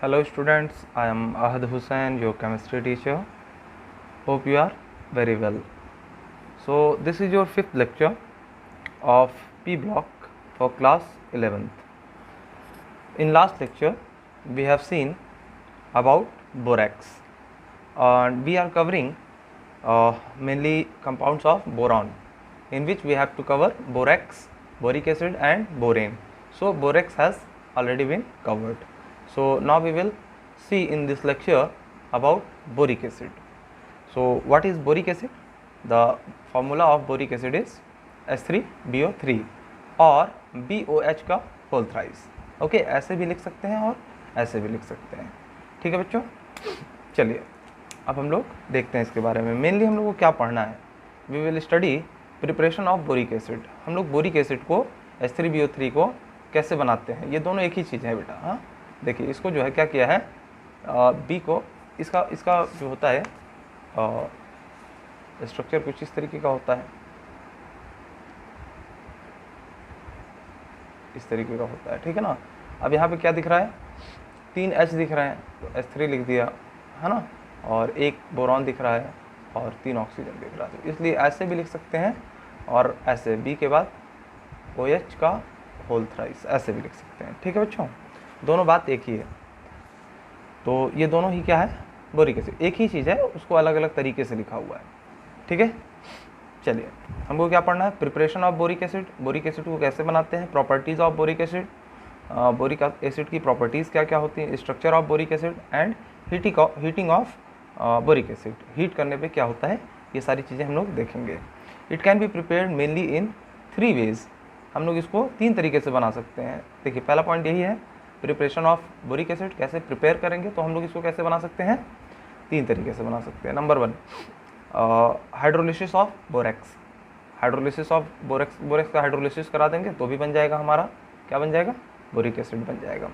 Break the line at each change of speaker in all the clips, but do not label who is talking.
Hello students, I am Ahad Hussain, your chemistry teacher. Hope you are very well. So this is your fifth lecture of P block for class 11th. In last lecture we have seen about borax and we are covering mainly compounds of boron, in which we have to cover borax, boric acid and borane. So borax has already been covered. So now we will see in this lecture about boric acid. So what is boric acid? The formula of boric acid is H3BO3 और BOH का whole thrice. Okay, ऐसे भी लिख सकते हैं और ऐसे भी लिख सकते हैं. ठीक है बच्चों, चलिए अब हम लोग देखते हैं इसके बारे में. मेनली हम लोग को क्या पढ़ना है? We will study preparation of boric acid. हम लोग बोरिक एसिड को H3BO3 को कैसे बनाते हैं. ये दोनों एक ही चीज़ है बेटा. हाँ देखिए, इसको जो है क्या किया है, बी को इसका जो होता है स्ट्रक्चर कुछ इस तरीके का होता है, इस तरीके का होता है. ठीक है ना. अब यहाँ पे क्या दिख रहा है, 3 H दिख रहे हैं तो H3 लिख दिया है ना, और एक बोरॉन दिख रहा है और 3 ऑक्सीजन दिख रहा है. तो इसलिए ऐसे भी लिख सकते हैं और ऐसे बी के बाद OH का होल थ्राइस ऐसे भी लिख सकते हैं. ठीक है बच्चों, दोनों बात एक ही है. तो ये दोनों ही क्या है, बोरिक एसिड. एक ही चीज़ है, उसको अलग अलग तरीके से लिखा हुआ है. ठीक है, चलिए हमको क्या पढ़ना है, preparation of boric acid. Boric acid को कैसे बनाते हैं, properties of boric acid. Boric acid की प्रॉपर्टीज़ क्या क्या होती हैं, structure of boric acid and heating of boric acid. Heat करने पे क्या होता है, ये सारी चीज़ें हम लोग देखेंगे. It can be prepared mainly in 3 ways. हम लोग इसको 3 तरीके से बना सकते हैं. देखिए पहला पॉइंट यही है, प्रिपरेशन ऑफ बोरिक एसिड कैसे प्रिपेयर करेंगे. तो हम लोग इसको कैसे बना सकते हैं, 3 तरीके से बना सकते हैं. Number 1, hydrolysis of borax. Hydrolysis of borax का हाइड्रोलिसिस करा देंगे तो भी बन जाएगा हमारा, क्या बन जाएगा, बोरिक एसिड बन जाएगा,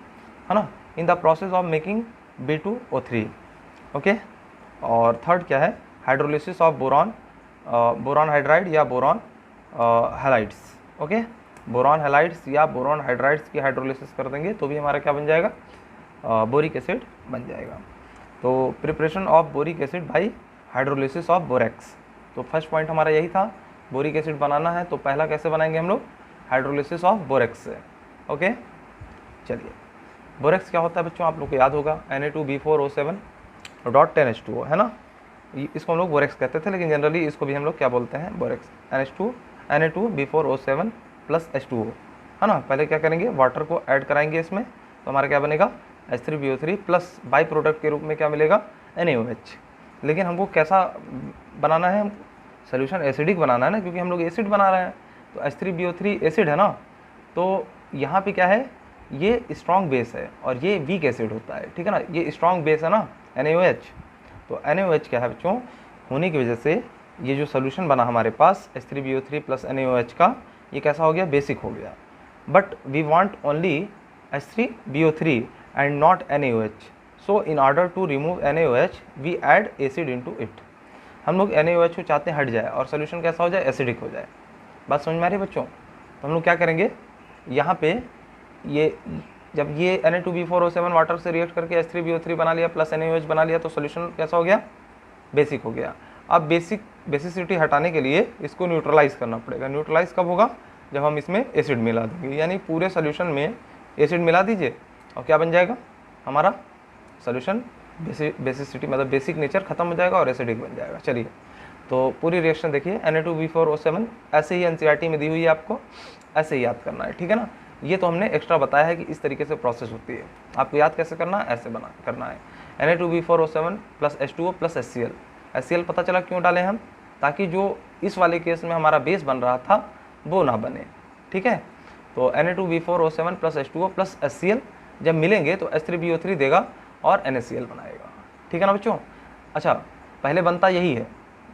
है ना. In the process of making B2O3. Okay. और थर्ड क्या है, हाइड्रोलिसिस ऑफ बोरॉन हाइड्राइड या boron halides. Okay, boron halides या बोरॉन हाइड्राइड्स की हाइड्रोलिसिस कर देंगे तो भी हमारा क्या बन जाएगा, बोरिक एसिड बन जाएगा. तो preparation of boric acid by hydrolysis of borax. तो फर्स्ट पॉइंट हमारा यही था, बोरिक एसिड बनाना है तो पहला कैसे बनाएंगे हम लोग, हाइड्रोलिसिस ऑफ बोरेक्स से. ओके, चलिए बोरेक्स क्या होता है बच्चों, आप लोग को याद होगा, Na2B4O7.10H2O है ना. इसको हम लोग बोरेक्स कहते थे, लेकिन जनरली इसको भी हम लोग क्या बोलते हैं, बोरेक्स. Na2B4O7 + H2O है ना. पहले क्या करेंगे, वाटर को ऐड कराएंगे इसमें तो हमारा क्या बनेगा, H3BO3 प्लस बाई प्रोडक्ट के रूप में क्या मिलेगा, NaOH. लेकिन हमको कैसा बनाना है, सोल्यूशन एसिडिक बनाना है ना, क्योंकि हम लोग एसिड बना रहे हैं. तो H3BO3 एसिड है ना, तो यहाँ पे क्या है, ये स्ट्रॉन्ग बेस है और ये वीक एसिड होता है. ठीक है ना, ये स्ट्रॉन्ग बेस है ना NaOH. तो NaOH क्या है बच्चों, होने की वजह से ये जो सोल्यूशन बना हमारे पास H3BO3 + NaOH का, ये कैसा हो गया, बेसिक हो गया. But we want only H3BO3 and not NaOH. So in order to remove NaOH we add acid into it. हम लोग NaOH को चाहते हैं हट जाए और सोल्यूशन कैसा हो जाए, एसिडिक हो जाए. बात समझ में आ रही है बच्चों. तो हम लोग क्या करेंगे, यहाँ पे ये जब ये Na2B4O7 वाटर से रिएक्ट करके H3BO3 बना लिया प्लस NaOH बना लिया तो सोल्यूशन कैसा हो गया, बेसिक हो गया. अब बेसिसिटी हटाने के लिए इसको न्यूट्रलाइज करना पड़ेगा. न्यूट्रलाइज कब होगा, जब हम इसमें एसिड मिला देंगे. यानी पूरे सोल्यूशन में एसिड मिला दीजिए और क्या बन जाएगा, हमारा सोल्यूशन बेसिसिटी मतलब बेसिक नेचर खत्म हो जाएगा और एसिडिक बन जाएगा. चलिए तो पूरी रिएक्शन देखिए, Na2B4O7 ऐसे ही NCERT में दी हुई है, आपको ऐसे ही याद करना है. ठीक है ना. ये तो हमने एक्स्ट्रा बताया है कि इस तरीके से प्रोसेस होती है. आपको याद कैसे करना है, ऐसे करना है. Na2B4O7 + H2O + HCl. HCl पता चला क्यों डालें हम, ताकि जो इस वाले केस में हमारा बेस बन रहा था वो ना बने. ठीक है. तो Na2B4O7 + H2O + HCl जब मिलेंगे तो H3BO3 देगा और NaCl बनाएगा. ठीक है ना बच्चों. अच्छा, पहले बनता यही है,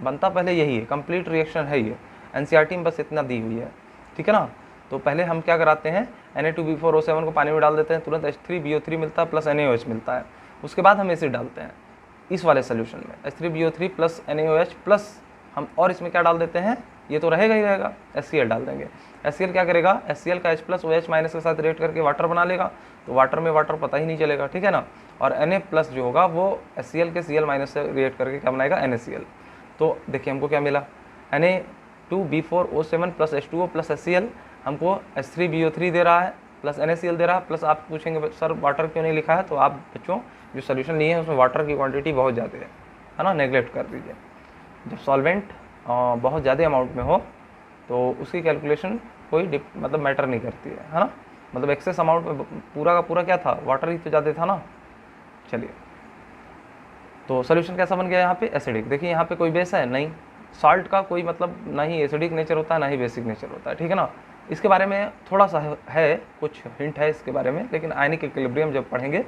पहले यही है, कंप्लीट रिएक्शन है ये. NCERT में बस इतना दी हुई है. ठीक है ना. तो पहले हम क्या कराते हैं, Na2B4O7 को पानी में डाल देते हैं, तुरंत H3BO3 मिलता है प्लस NaOH मिलता है. उसके बाद हम एसिड डालते हैं इस वाले सोल्यूशन में, H3BO3 + NaOH प्लस हम और इसमें क्या डाल देते हैं, ये तो रहेगा ही रहेगा, HCl डाल देंगे. HCl क्या करेगा, HCl का H+ OH- के साथ रिएक्ट करके वाटर बना लेगा. तो वाटर में वाटर पता ही नहीं चलेगा. ठीक है ना. और Na+ जो होगा वो HCl के Cl- से रिएक्ट करके क्या बनाएगा, NaCl। तो देखिए हमको क्या मिला, Na2B4O7 plus H2O plus HCl हमको H3BO3 दे रहा है प्लस NaCl दे रहा है, प्लस आप पूछेंगे सर वाटर क्यों नहीं लिखा है, तो आप बच्चों जो सोल्यूशन लिए हैं उसमें वाटर की क्वांटिटी बहुत ज़्यादा है ना, नेगलेक्ट कर दीजिए। जब सॉल्वेंट बहुत ज़्यादा अमाउंट में हो तो उसकी कैलकुलेशन कोई मतलब मैटर नहीं करती है ना, मतलब एक्सेस अमाउंट में पूरा का पूरा क्या था, वाटर ही तो ज़्यादा था ना। चलिए, तो सोल्यूशन कैसा बन गया यहाँ पे, एसिडिक। देखिए यहाँ पे कोई बेस है नहीं, सॉल्ट का कोई मतलब ना ही एसिडिक नेचर होता है ना ही बेसिक नेचर होता है, ठीक है ना। इसके बारे में थोड़ा सा है, कुछ हिंट है इसके बारे में, लेकिन आयनिक इक्विलिब्रियम जब पढ़ेंगे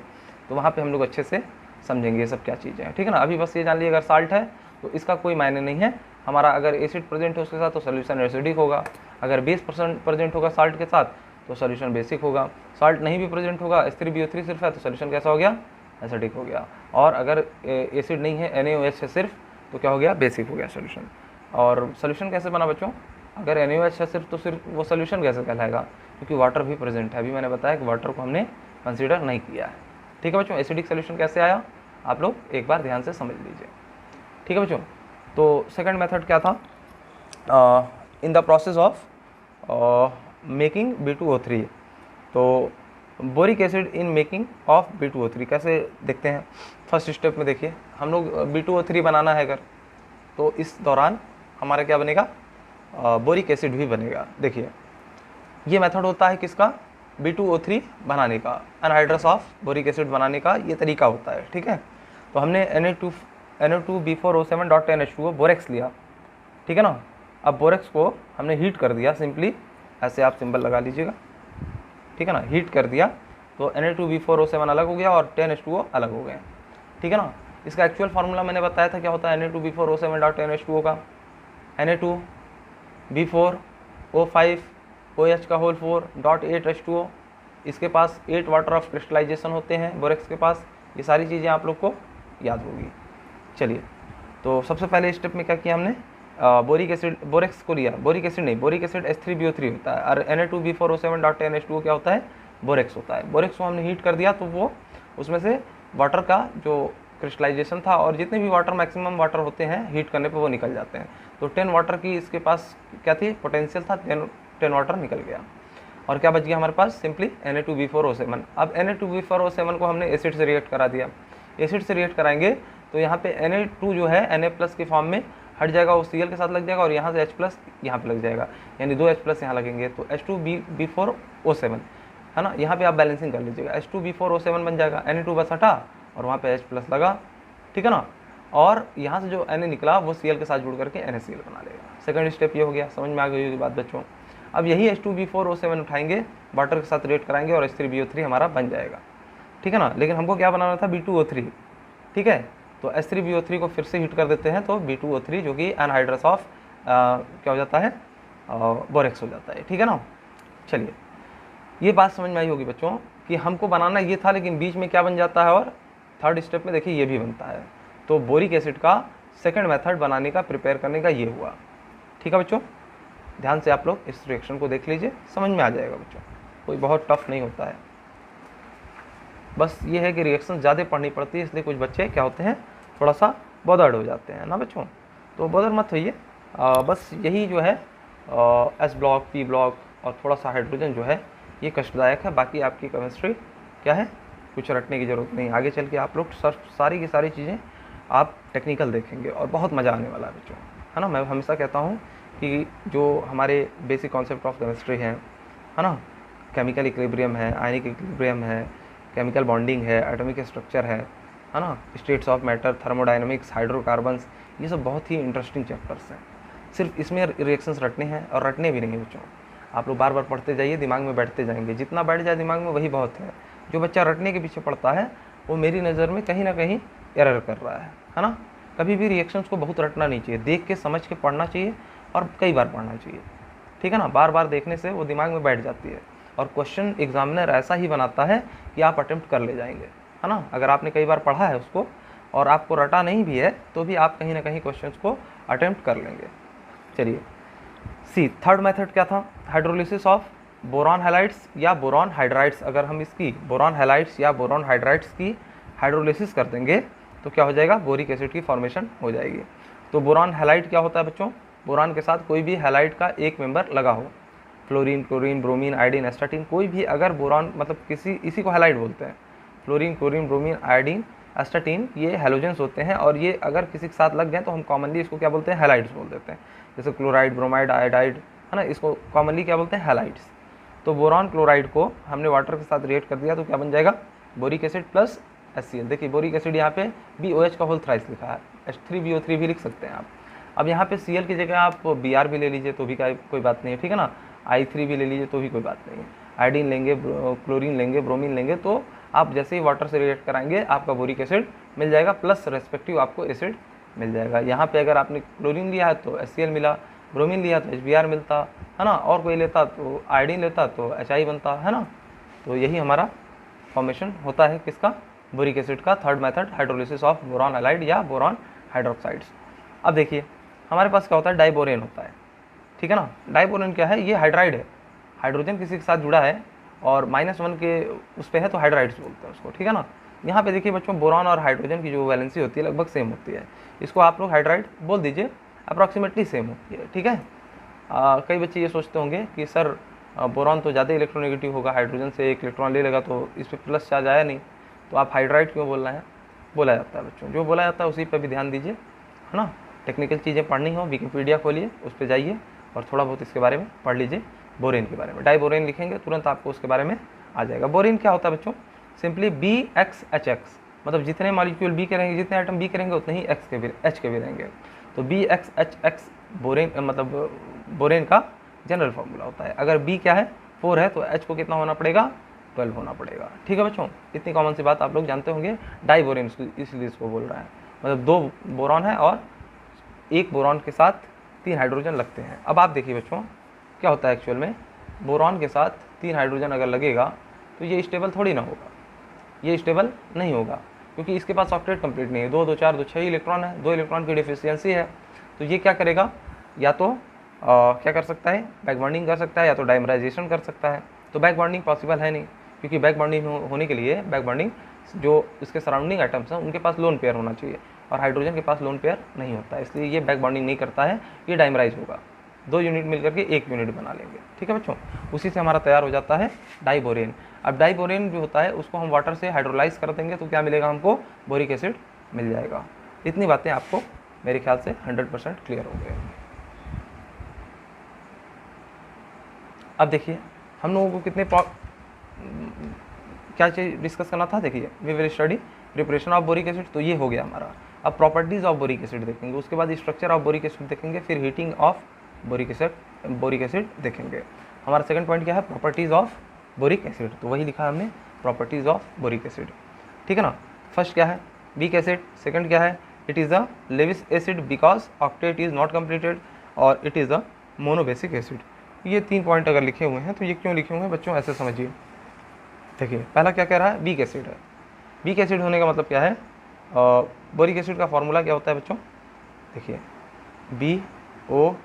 तो वहाँ पे हम लोग अच्छे से समझेंगे ये सब क्या चीज़ें हैं, ठीक है ना। अभी बस ये जान लीजिए, अगर साल्ट है तो इसका कोई मायने नहीं है हमारा, अगर एसिड प्रेजेंट हो उसके साथ तो सोल्यूशन एसिडिक होगा, अगर बेस प्रेजेंट होगा साल्ट के साथ तो सोल्यूशन बेसिक होगा, साल्ट नहीं भी प्रेजेंट होगा, H3BO3 सिर्फ है तो सोल्यूशन कैसा हो गया, एसिडिक हो गया, और अगर एसिड नहीं है NaOH है सिर्फ तो क्या हो गया, बेसिक हो गया सोल्यूशन। और सोल्यूशन कैसे बना बच्चों, अगर NaOH है सिर्फ तो सिर्फ वो सोल्यूशन कैसे कहलाएगा, क्योंकि वाटर भी प्रेजेंट है। अभी मैंने बताया कि वाटर को हमने कंसीडर नहीं किया है, ठीक है बच्चों। एसिडिक सोल्यूशन कैसे आया आप लोग एक बार ध्यान से समझ लीजिए, ठीक है बच्चों। तो सेकंड मेथड क्या था, in the process of making B2O3, तो boric acid in making of B2O3 कैसे देखते हैं। फर्स्ट स्टेप में देखिए हम लोग B2O3 बनाना है अगर, तो इस दौरान हमारा क्या बनेगा, बोरिक एसिड भी बनेगा। देखिए ये मेथड होता है किसका, B2O3 बनाने का, एनहाइड्रस ऑफ बोरिक एसिड बनाने का ये तरीका होता है, ठीक है। तो हमने Na2B4O7.10H2O बोरेक्स लिया, ठीक है ना। अब बोरेक्स को हमने हीट कर दिया, सिंपली ऐसे आप सिंबल लगा लीजिएगा, ठीक है ना, हीट कर दिया तो Na2B4O7 अलग हो गया और 10H2O अलग हो गए, ठीक है ना। इसका एक्चुअल फार्मूला मैंने बताया था क्या होता है Na2B4O7.10H2O का, Na2B4O5OH4.8H2O, इसके पास 8 वाटर ऑफ क्रिस्टलाइजेशन होते हैं बोरेक्स के पास। ये सारी चीज़ें आप लोग को याद होगी। चलिए, तो सबसे पहले स्टेप में क्या किया हमने, बोरिक एसिड बोरेक्स को लिया, बोरिक एसिड नहीं, बोरिक एसिड H3BO3 होता है और Na2B4O7.10H2O क्या होता है, बोरेक्स होता है। बोरेक्स को हमने हीट कर दिया तो वो उसमें से वाटर का जो क्रिस्टलाइजेशन था और जितने भी वाटर मैक्सिमम वाटर होते हैं हीट करने पे वो निकल जाते हैं। तो 10 वाटर की इसके पास क्या थी, पोटेंशियल था, 10 वाटर निकल गया और क्या बच गया हमारे पास, सिंपली Na2B4O7। अब Na2B4O7 को हमने एसिड से रिएक्ट करा दिया, एसिड से रिएक्ट कराएंगे तो यहाँ पे Na2 जो है Na+ के फॉर्म में हट जाएगा, वो Cl के साथ लग जाएगा और यहाँ से H+ यहाँ पे लग जाएगा, यानी 2 H+ यहाँ लगेंगे तो H2B4O7 है ना। यहाँ पे आप बैलेंसिंग कर लीजिएगा, H2B4O7 बन जाएगा, Na2 बस हटा और वहाँ पे H+ लगा, ठीक है ना। और यहाँ से जो Na निकला वो Cl के साथ जुड़ करके NaCl बना लेगा। सेकंड स्टेप ये हो गया, समझ में आ गई होगी बात बच्चों। अब यही H2B4O7 उठाएंगे, वाटर के साथ रिएक्ट कराएंगे और H3BO3 हमारा बन जाएगा, ठीक है ना। लेकिन हमको क्या बनाना था, B2O3, ठीक है। तो H3BO3 को फिर से हीट कर देते हैं तो B2O3 जो कि एनहाइड्रस ऑफ क्या हो जाता है, बोरेक्स हो जाता है, ठीक है ना। चलिए, ये बात समझ में आई होगी बच्चों कि हमको बनाना ये था लेकिन बीच में क्या बन जाता है, और थर्ड स्टेप में देखिए ये भी बनता है। तो बोरिक एसिड का सेकंड मेथड बनाने का, प्रिपेयर करने का ये हुआ, ठीक है बच्चों। ध्यान से आप लोग इस रिएक्शन को देख लीजिए, समझ में आ जाएगा बच्चों, कोई बहुत टफ नहीं होता है। बस ये है कि रिएक्शन ज़्यादा पढ़नी पड़ती है, इसलिए कुछ बच्चे क्या होते हैं, थोड़ा सा बॉदर्ड हो जाते हैं ना बच्चों। तो बॉदर मत होइए, बस यही जो है S ब्लॉक, P ब्लॉक और थोड़ा सा हाइड्रोजन जो है ये कष्टदायक है। बाकी आपकी केमिस्ट्री क्या है, कुछ रटने की ज़रूरत नहीं। आगे चल के आप लोग सारी की सारी चीज़ें आप टेक्निकल देखेंगे और बहुत मज़ा आने वाला है बच्चों, है ना। मैं हमेशा कहता हूँ कि जो हमारे बेसिक कॉन्सेप्ट ऑफ केमिस्ट्री हैं, है ना, केमिकल इक्विलिब्रियम है, आयनिक इक्विलिब्रियम है, केमिकल बॉन्डिंग है, एटॉमिक स्ट्रक्चर है ना, states of matter, thermodynamics, hydrocarbons, ये सब बहुत ही इंटरेस्टिंग चैप्टर्स हैं। सिर्फ इसमें रिएक्शंस रटने हैं और रटने भी नहीं है बच्चों, आप लोग बार बार पढ़ते जाइए, दिमाग में बैठते जाएंगे। जितना बैठ जाए दिमाग में वही बहुत है। जो बच्चा रटने के पीछे पढ़ता है वो मेरी नज़र में कहीं ना कहीं एरर कर रहा है ना। कभी भी रिएक्शंस को बहुत रटना नहीं चाहिए, देख के समझ के पढ़ना चाहिए और कई बार पढ़ना चाहिए, ठीक है ना। बार बार देखने से वो दिमाग में बैठ जाती है और क्वेश्चन एग्जामिनर ऐसा ही बनाता है कि आप अटेम्प्ट कर ले जाएंगे, है ना। अगर आपने कई बार पढ़ा है उसको और आपको रटा नहीं भी है तो भी आप कहीं ना कहीं क्वेश्चंस को अटेम्प्ट कर लेंगे। चलिए, सी थर्ड मेथड क्या था, हाइड्रोलिसिस ऑफ बोरॉन हैलाइड्स या बोरॉन हाइड्राइड्स। अगर हम इसकी बोरॉन हैलाइड्स या बोरॉन हाइड्राइड्स की हाइड्रोलिसिस कर देंगे तो क्या हो जाएगा, बोरिक एसिड की फॉर्मेशन हो जाएगी। तो बोरान हैलाइड क्या होता है बच्चों, बोरान के साथ कोई भी हैलाइड का एक मेंबर लगा हो, fluorine, chlorine, bromine, iodine, astatine, कोई भी अगर बोरान मतलब इसी को हैलाइड बोलते हैं। Fluorine, chlorine, bromine, iodine, astatine ये हैलोजेंस होते हैं और ये अगर किसी के साथ लग गए तो हम कॉमनली इसको क्या बोलते हैं, हैलाइड्स बोल देते हैं। जैसे क्लोराइड, ब्रोमाइड, आयोडाइड है ना, इसको कॉमनली क्या बोलते हैं, हैलाइड्स। तो बोरान क्लोराइड को हमने वाटर के साथ रिएक्ट कर दिया तो क्या बन जाएगा, बोरिक एसिड प्लस HCl। देखिए बोरिक एसिड यहाँ पे BOH का होल थ्राइस लिखा है, H3BO3 भी लिख सकते हैं आप। अब यहाँ पे Cl की जगह आप Br भी ले लीजिए तो भी कोई बात नहीं है, ठीक है ना, I3 भी ले लीजिए तो भी कोई बात नहीं है। आयोडीन लेंगे, क्लोरीन लेंगे, ब्रोमीन लेंगे, तो आप जैसे ही वाटर से रिएक्ट कराएंगे आपका बोरिक एसिड मिल जाएगा प्लस रेस्पेक्टिव आपको एसिड मिल जाएगा। यहाँ पे अगर आपने क्लोरीन लिया है तो HCl मिला, ब्रोमीन लिया तो HBr मिलता है ना, और कोई लेता तो आयोडीन लेता तो HI बनता है ना। तो यही हमारा फॉर्मेशन होता है किसका, बोरिक एसिड का। Third method hydrolysis of boron halide या बोरान हाइड्रोक्साइड्स। अब देखिए हमारे पास क्या होता है, डाइबोरेन होता है, ठीक है ना। डाइबोरेन क्या है, ये हाइड्राइड है, हाइड्रोजन किसी के साथ जुड़ा है और -1 के उस पर है तो हाइड्राइड्स बोलते हैं उसको, ठीक है ना। यहाँ पे देखिए बच्चों बोरान और हाइड्रोजन की जो वैलेंसी होती है लगभग सेम होती है, इसको आप लोग हाइड्राइड बोल दीजिए, अप्रॉक्सीमेटली सेम होती है, ठीक है। कई बच्चे ये सोचते होंगे कि सर बोरान तो ज़्यादा इलेक्ट्रोनेगेटिव होगा, हाइड्रोजन से एक इलेक्ट्रॉन ले लेगा तो इस पर प्लस चार्ज आया नहीं, तो आप हाइड्राइड क्यों बोल रहे हैं। बोला जाता है बच्चों, जो बोला जाता है उसी पर भी ध्यान दीजिए, है ना। टेक्निकल चीज़ें पढ़नी हो विकिपीडिया खोलिए, उस पर जाइए और थोड़ा बहुत इसके बारे में पढ़ लीजिए, बोरेन के बारे में। डाइबोरेन लिखेंगे तुरंत आपको उसके बारे में आ जाएगा। बोरेन क्या होता है बच्चों, सिंपली BXHX, मतलब जितने मॉलिक्यूल बी के रहेंगे, जितने आइटम बी के रहेंगे उतने ही H के भी रहेंगे। तो BXHX बोरेन मतलब बोरेन का जनरल फार्मूला होता है। अगर बी क्या है 4 है तो H को कितना होना पड़ेगा, 12 होना पड़ेगा, ठीक है बच्चों। इतनी कॉमन सी बात आप लोग जानते होंगे। डाइबोरेन इसलिए इसको बोल रहा है, मतलब 2 बोरॉन है और एक बोरॉन के साथ 3 हाइड्रोजन लगते हैं। अब आप देखिए बच्चों क्या होता है एक्चुअल में, बोरॉन के साथ 3 हाइड्रोजन अगर लगेगा तो ये स्टेबल थोड़ी ना होगा, ये स्टेबल नहीं होगा क्योंकि इसके पास ऑक्टेट कंप्लीट नहीं है, 2 2 4 2 6 इलेक्ट्रॉन है, 2 इलेक्ट्रॉन की डिफिशियंसी है। तो ये क्या करेगा, या तो क्या कर सकता है, बैक बॉन्डिंग कर सकता है, या तो डाइमराइजेशन कर सकता है। तो बैक बॉन्डिंग पॉसिबल है नहीं, क्योंकि बैक बॉन्डिंग होने के लिए बैक बॉन्डिंग जो इसके सराउंडिंग आइटम्स हैं उनके पास लोन पेयर होना चाहिए और हाइड्रोजन के पास लोन पेयर नहीं होता है, इसलिए ये बैक बॉन्डिंग नहीं करता है, ये डाइमराइज होगा। 2 यूनिट मिलकर के 1 यूनिट बना लेंगे, ठीक है बच्चों। उसी से हमारा तैयार हो जाता है डाइबोरेन। अब डाइबोरेन जो होता है उसको हम वाटर से हाइड्रोलाइज कर देंगे तो क्या मिलेगा हमको, बोरिक एसिड मिल जाएगा। इतनी बातें आपको मेरे ख्याल से 100% क्लियर हो गए। अब देखिए हम लोगों को कितने क्या चीज़ डिस्कस करना था, देखिए we will study preparation of boric acid, तो ये हो गया हमारा। अब प्रॉपर्टीज़ ऑफ बोरिक एसिड देखेंगे, उसके बाद स्ट्रक्चर ऑफ बोरिक एसिड देखेंगे, फिर हीटिंग ऑफ बोरिक एसिड देखेंगे। हमारा सेकंड पॉइंट क्या है, प्रॉपर्टीज़ ऑफ बोरिक एसिड, तो वही लिखा है हमने, प्रॉपर्टीज़ ऑफ बोरिक एसिड, ठीक है ना। फर्स्ट क्या है, वीक एसिड। सेकंड क्या है, it is a Lewis acid because octet is not completed, और it is a monobasic acid. ये 3 पॉइंट अगर लिखे हुए हैं तो ये क्यों लिखे हुए हैं बच्चों, ऐसे समझिए। देखिए पहला क्या कह रहा है, वीक एसिड है। वीक एसिड होने का मतलब क्या है, बोरिक एसिड का फॉर्मूला क्या होता है बच्चों, देखिए BOOHOH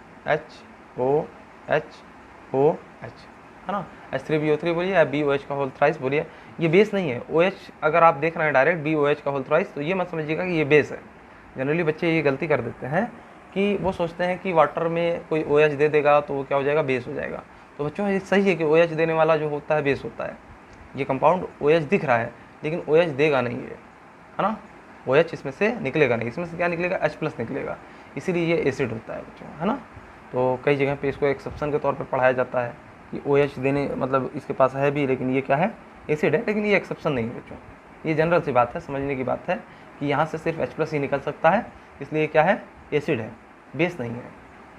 है ना, H3BO3 बोलिए या BOH का होल थ्राइस बोलिए। ये बेस नहीं है, OH अगर आप देख रहे हैं डायरेक्ट BOH का होल थ्राइस तो ये मत समझिएगा कि ये बेस है। जनरली बच्चे ये गलती कर देते हैं कि वो सोचते हैं कि वाटर में कोई OH दे देगा तो वो क्या हो जाएगा, बेस हो जाएगा। तो बच्चों ये सही है कि OH देने वाला जो होता है बेस होता है। ये कंपाउंड OH दिख रहा है लेकिन OH देगा नहीं है ना, OH इसमें से निकलेगा नहीं, इसमें से क्या निकलेगा, H+ निकलेगा, इसीलिए ये एसिड होता है बच्चों, है ना। तो कई जगह पे इसको एक्सेप्शन के तौर पे पढ़ाया जाता है कि OH देने मतलब इसके पास है भी लेकिन ये क्या है, एसिड है, लेकिन ये एक्सेप्शन नहीं है बच्चों। ये जनरल सी बात है, समझने की बात है कि यहाँ से सिर्फ H+ ही निकल सकता है, इसलिए क्या है, एसिड है, बेस नहीं है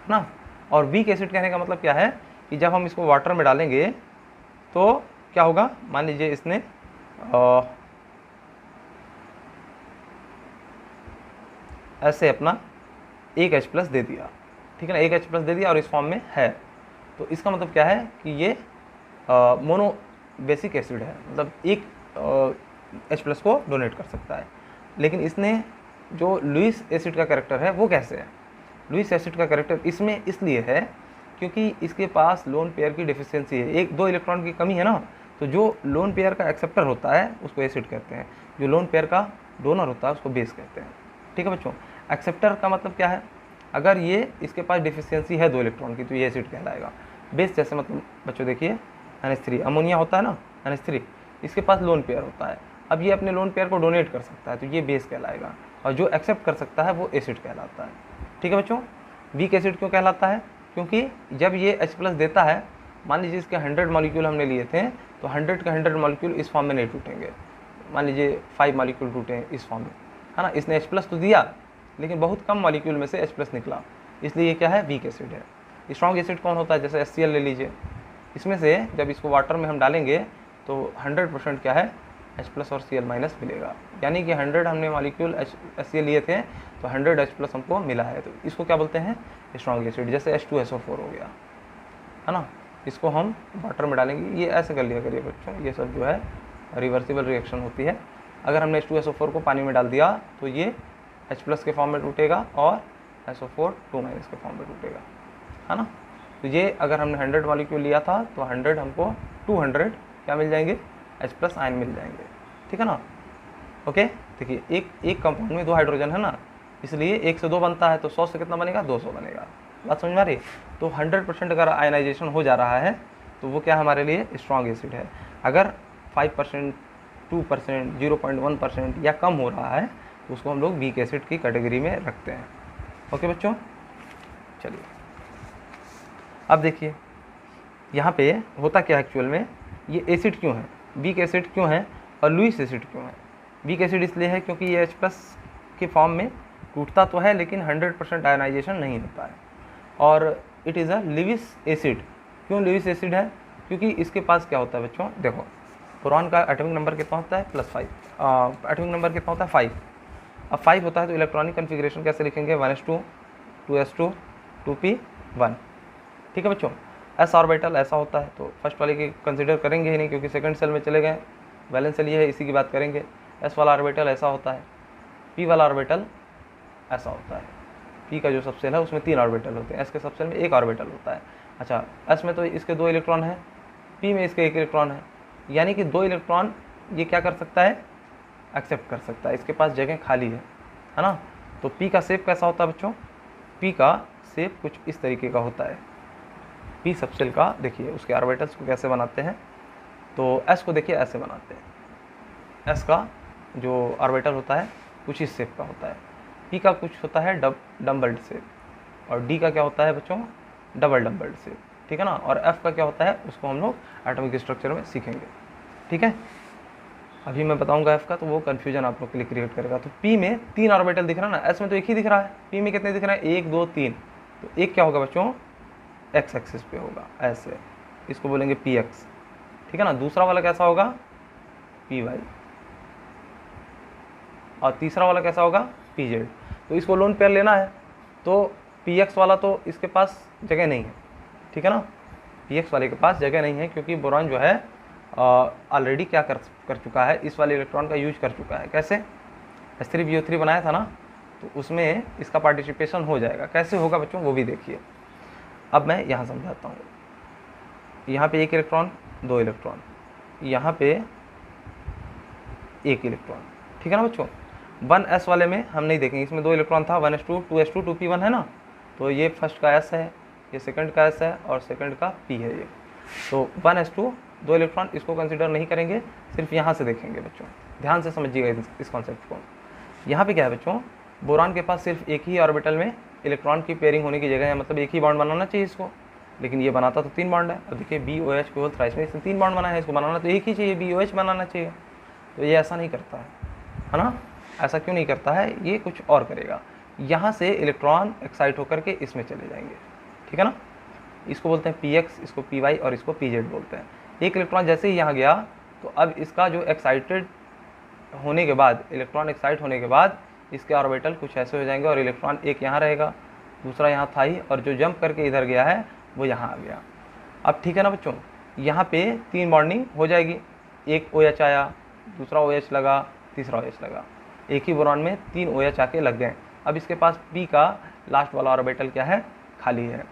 ना। और वीक एसिड कहने का मतलब क्या है कि जब हम इसको वाटर में डालेंगे तो क्या होगा, मान लीजिए इसने ऐसे अपना एक H+ दे दिया, ठीक है ना, एक H+ दे दिया और इस फॉर्म में है, तो इसका मतलब क्या है कि ये मोनो बेसिक एसिड है, मतलब एक H+ को डोनेट कर सकता है। लेकिन इसने जो लुईस एसिड का कैरेक्टर है वो कैसे है, लुईस एसिड का कैरेक्टर इसमें इसलिए है क्योंकि इसके पास लोन पेयर की डिफिशियंसी है, 1-2 इलेक्ट्रॉन की कमी है ना, तो जो लोन पेयर का एक्सेप्टर होता है उसको एसिड कहते हैं। जो लोन पेयर का डोनर होता है उसको बेस कहते हैं। ठीक है बच्चों। एक्सेप्टर का मतलब क्या है, अगर ये इसके पास डिफिशियंसी है 2 इलेक्ट्रॉन की तो ये एसिड कहलाएगा। बेस जैसे मतलब बच्चों देखिए NH3 अमोनिया होता है ना, NH3 इसके पास लोन पेयर होता है। अब ये अपने लोन पेयर को डोनेट कर सकता है तो ये बेस कहलाएगा, और जो एक्सेप्ट कर सकता है वो एसिड कहलाता है। ठीक है बच्चों। वीक एसिड क्यों कहलाता है, क्योंकि जब ये H+ देता है, मान लीजिए इसके 100 मॉलिक्यूल हमने लिए थे तो 100 के 100 मॉलिक्यूल इस फॉर्म में नहीं टूटेंगे। मान लीजिए 5 मॉलिक्यूल टूटे हैं इस फॉर्म में, है ना, इसने H+ तो दिया लेकिन बहुत कम मॉलिक्यूल में से H+ निकला, इसलिए ये क्या है, वीक एसिड है। स्ट्रॉन्ग एसिड कौन होता है, जैसे HCl ले लीजिए, इसमें से जब इसको वाटर में हम डालेंगे तो 100% क्या है, H+ और Cl- मिलेगा, यानी कि 100 हमने मॉलिक्यूल HCl लिए थे तो 100 H+ हमको मिला है, तो इसको क्या बोलते हैं, स्ट्रॉन्ग एसिड। जैसे H2SO4 हो गया, है ना, इसको हम वाटर में डालेंगे, ये ऐसे कर लिया करिए बच्चों, ये सब जो है रिवर्सिबल रिएक्शन होती है। अगर हमने H2SO4 को पानी में डाल दिया तो ये H+ के फॉर्म में टूटेगा और SO4 2- के फॉर्म में टूटेगा, है ना। तो ये अगर हमने 100 मॉलिक्यूल लिया था तो 100 हमको 200 क्या मिल जाएंगे, H+ आयन मिल जाएंगे। ठीक है ना। ओके, देखिए एक कंपाउंड में 2 हाइड्रोजन है ना, इसलिए 1 से 2 बनता है तो 100 से कितना बनेगा, 200 बनेगा। बात समझ में आ रही। तो 100% अगर आयनाइजेशन हो जा रहा है तो वो क्या हमारे लिए स्ट्रॉन्ग एसिड है। अगर 5%, 2%, 0.1% या कम हो रहा है तो उसको हम लोग वीक एसिड की कैटेगरी में रखते हैं। ओके बच्चों, चलिए अब देखिए यहाँ पे होता क्या है एक्चुअल में, ये एसिड क्यों है, वीक एसिड क्यों है और लुईस एसिड क्यों है। वीक एसिड इसलिए है क्योंकि ये H+ के फॉर्म में टूटता तो है लेकिन 100% आयनाइजेशन नहीं होता है, और it is a Lewis acid. क्यों लुईस एसिड है, क्योंकि इसके पास क्या होता है बच्चों, देखो बोरॉन का एटॉमिक नंबर कितना होता है, +5, एटॉमिक नंबर कितना होता है, 5। अब 5 होता है तो इलेक्ट्रॉनिक कन्फिग्रेशन कैसे लिखेंगे, 1s2 2s2 2p1। ठीक है बच्चों। s ऑर्बिटल ऐसा होता है तो फर्स्ट वाले की कंसिडर करेंगे ही नहीं क्योंकि सेकंड सेल में चले गए, वैलेंस सेल ये है, इसी की बात करेंगे। s वाला ऑर्बिटल ऐसा होता है, p वाला ऑर्बिटल ऐसा होता है। p का जो सबसेल है उसमें 3 ऑर्बिटल होते हैं, s के सबसेल में 1 ऑर्बिटल होता है। अच्छा, s में तो इसके 2 इलेक्ट्रॉन है, p में इसके 1 इलेक्ट्रॉन है, यानी कि 2 इलेक्ट्रॉन ये क्या कर सकता है, एक्सेप्ट कर सकता है, इसके पास जगह खाली है ना। तो p का शेप कैसा होता है बच्चों, p का शेप कुछ इस तरीके का होता है। p सबसेल का देखिए उसके ऑर्बिटल्स को कैसे बनाते हैं, तो s को देखिए ऐसे बनाते हैं, s का जो ऑर्बिटल होता है कुछ इस शेप का होता है, p का कुछ होता है डम्बल्ड शेप, और d का क्या होता है बच्चों, डम्बल्ड शेप। ठीक है ना। और f का क्या होता है उसको हम लोग एटॉमिक स्ट्रक्चर में सीखेंगे। ठीक है, अभी मैं बताऊंगा f का, तो वो कन्फ्यूजन आप लोग के लिए क्रिएट करेगा। तो p में 3 ऑर्बिटल दिख रहा है ना, s में तो 1 ही दिख रहा है, p में कितने दिख रहे हैं, 1 2 3, तो एक क्या होगा बच्चों, x एक्सिस पे होगा ऐसे, इसको बोलेंगे px। ठीक है ना। दूसरा वाला कैसा होगा, py, और तीसरा वाला कैसा होगा, pz। तो इसको लोन पेयर लेना है तो px वाला तो इसके पास जगह नहीं है। ठीक है ना, px वाले के पास जगह नहीं है क्योंकि बोरॉन जो है ऑलरेडी क्या कर चुका है, इस वाले इलेक्ट्रॉन का यूज कर चुका है। कैसे, H3BO3 बनाया था ना, तो उसमें इसका पार्टिसिपेशन हो जाएगा। कैसे होगा बच्चों वो भी देखिए। अब मैं यहाँ समझाता हूँ, यहाँ पे 1 इलेक्ट्रॉन 2 इलेक्ट्रॉन, यहाँ पे 1 इलेक्ट्रॉन। ठीक है ना बच्चों। 1s वाले में हम नहीं देखेंगे, इसमें 2 इलेक्ट्रॉन था, 1s2 2s2 2p1 है ना, तो ये फर्स्ट का s है, ये सेकंड का s है और सेकंड का p है ये। तो 1s2 2 इलेक्ट्रॉन इसको कंसिडर नहीं करेंगे, सिर्फ यहाँ से देखेंगे बच्चों। ध्यान से समझिएगा इस कॉन्सेप्ट को। यहाँ पे क्या है बच्चों, बोरॉन के पास सिर्फ एक ही ऑर्बिटल में इलेक्ट्रॉन की पेयरिंग होने की जगह है, मतलब एक ही बॉन्ड बनाना चाहिए इसको, लेकिन ये बनाता तो 3 बॉन्ड है। अब देखिए BOH को थ्राइस में इसने 3 बॉन्ड बनाया है, इसको बनाना तो एक ही चाहिए, BOH बनाना चाहिए, तो ये ऐसा नहीं करता है ना। ऐसा क्यों नहीं करता है, ये कुछ और करेगा, यहाँ से इलेक्ट्रॉन एक्साइट होकर के इसमें चले जाएंगे। ठीक है ना। इसको बोलते हैं px, इसको py और इसको pz बोलते हैं। एक इलेक्ट्रॉन जैसे ही यहाँ गया तो अब इसका जो एक्साइटेड होने के बाद, इलेक्ट्रॉन एक्साइट होने के बाद इसके ऑर्बिटल कुछ ऐसे हो जाएंगे और इलेक्ट्रॉन एक यहाँ रहेगा, दूसरा यहाँ था ही, और जो जंप करके इधर गया है वो यहाँ आ गया। अब ठीक है ना बच्चों, यहाँ पे 3 बॉन्डिंग हो जाएगी, एक OH आया, दूसरा OH लगा, तीसरा OH लगा, एक ही बोरॉन में 3 OH आके लग गए। अब इसके पास p का लास्ट वाला ऑर्बिटल क्या है, खाली है।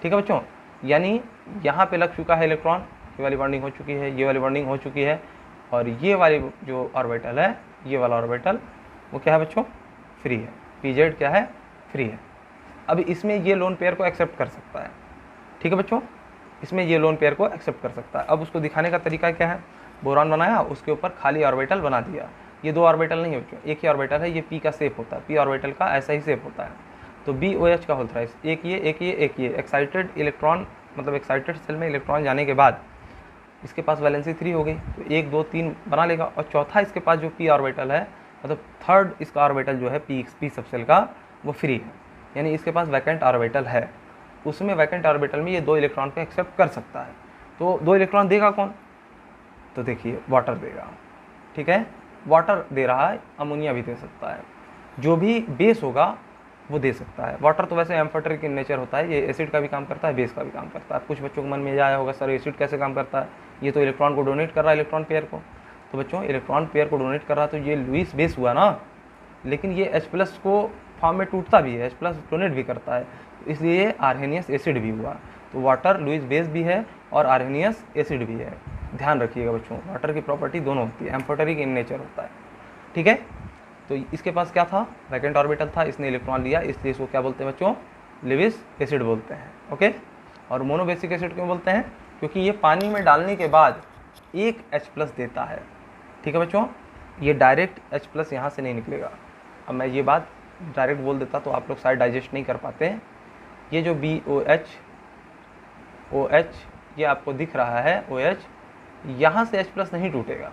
ठीक है बच्चों, यानी यहाँ पे लग चुका है इलेक्ट्रॉन, ये वाली बॉन्डिंग हो चुकी है, ये वाली बॉन्डिंग हो चुकी है, और ये वाली जो ऑर्बिटल है ये वाला ऑर्बिटल वो क्या है बच्चों, फ्री है। pz क्या है, फ्री है। अब इसमें ये लोन पेयर को एक्सेप्ट कर सकता है, ठीक है बच्चों, इसमें ये लोन पेयर को एक्सेप्ट कर सकता है। अब उसको दिखाने का तरीका क्या है, बोरान बनाया, उसके ऊपर खाली ऑर्बिटल बना दिया। ये दो ऑर्बिटल नहीं है बच्चों, एक ही ऑर्बिटल है, ये p का शेप होता है, p ऑर्बिटल का ऐसा ही शेप होता है। तो BOH का होता है, एक ये एक ये एक ये, एक्साइटेड इलेक्ट्रॉन मतलब एक्साइटेड सेल में इलेक्ट्रॉन जाने के बाद इसके पास वैलेंसी 3 हो गई, तो 1 2 3 बना लेगा। और चौथा इसके पास जो p ऑर्बिटल है, मतलब थर्ड इसका ऑर्बिटल जो है p सब सेल का, वो फ्री है, यानी इसके पास वैकेंट ऑर्बिटल है। उसमें वैकेंट ऑर्बिटल में ये 2 इलेक्ट्रॉन को एक्सेप्ट कर सकता है। तो 2 इलेक्ट्रॉन देगा कौन, तो देखिए वाटर देगा, ठीक है, वाटर दे रहा है, अमोनिया भी दे सकता है, जो भी बेस होगा वो दे सकता है। वाटर तो वैसे एम्फोटेरिक इन नेचर होता है, ये एसिड का भी काम करता है, बेस का भी काम करता है। कुछ बच्चों को मन में आया होगा सर एसिड कैसे काम करता है, ये तो इलेक्ट्रॉन को डोनेट कर रहा है इलेक्ट्रॉन पेयर को। तो बच्चों इलेक्ट्रॉन पेयर को डोनेट कर रहा है तो ये लुईस बेस हुआ ना, लेकिन ये H+ को फॉर्म में टूटता भी है, H+ डोनेट भी करता है, इसलिए ये आर्हेनियस एसिड भी हुआ। तो वाटर लुईस बेस भी है और आर्हेनियस एसिड भी है। ध्यान रखिएगा बच्चों, वाटर की प्रॉपर्टी दोनों होती है, एम्फोटेरिक इन नेचर होता है, ठीक है। तो इसके पास क्या था, वैकेंट ऑर्बिटल था, इसने इलेक्ट्रॉन लिया, इसलिए इसको क्या बोलते हैं बच्चों, लुईस एसिड बोलते हैं, ओके। और मोनोबेसिक एसिड क्यों बोलते हैं, क्योंकि ये पानी में डालने के बाद एक H+ देता है, ठीक है बच्चों, ये डायरेक्ट H+ यहाँ से नहीं निकलेगा। अब मैं ये बात डायरेक्ट बोल देता तो आप लोग शायद डाइजेस्ट नहीं कर पाते हैं। ये जो BOH OH ये आपको दिख रहा है OH, यहाँ से H+ नहीं टूटेगा,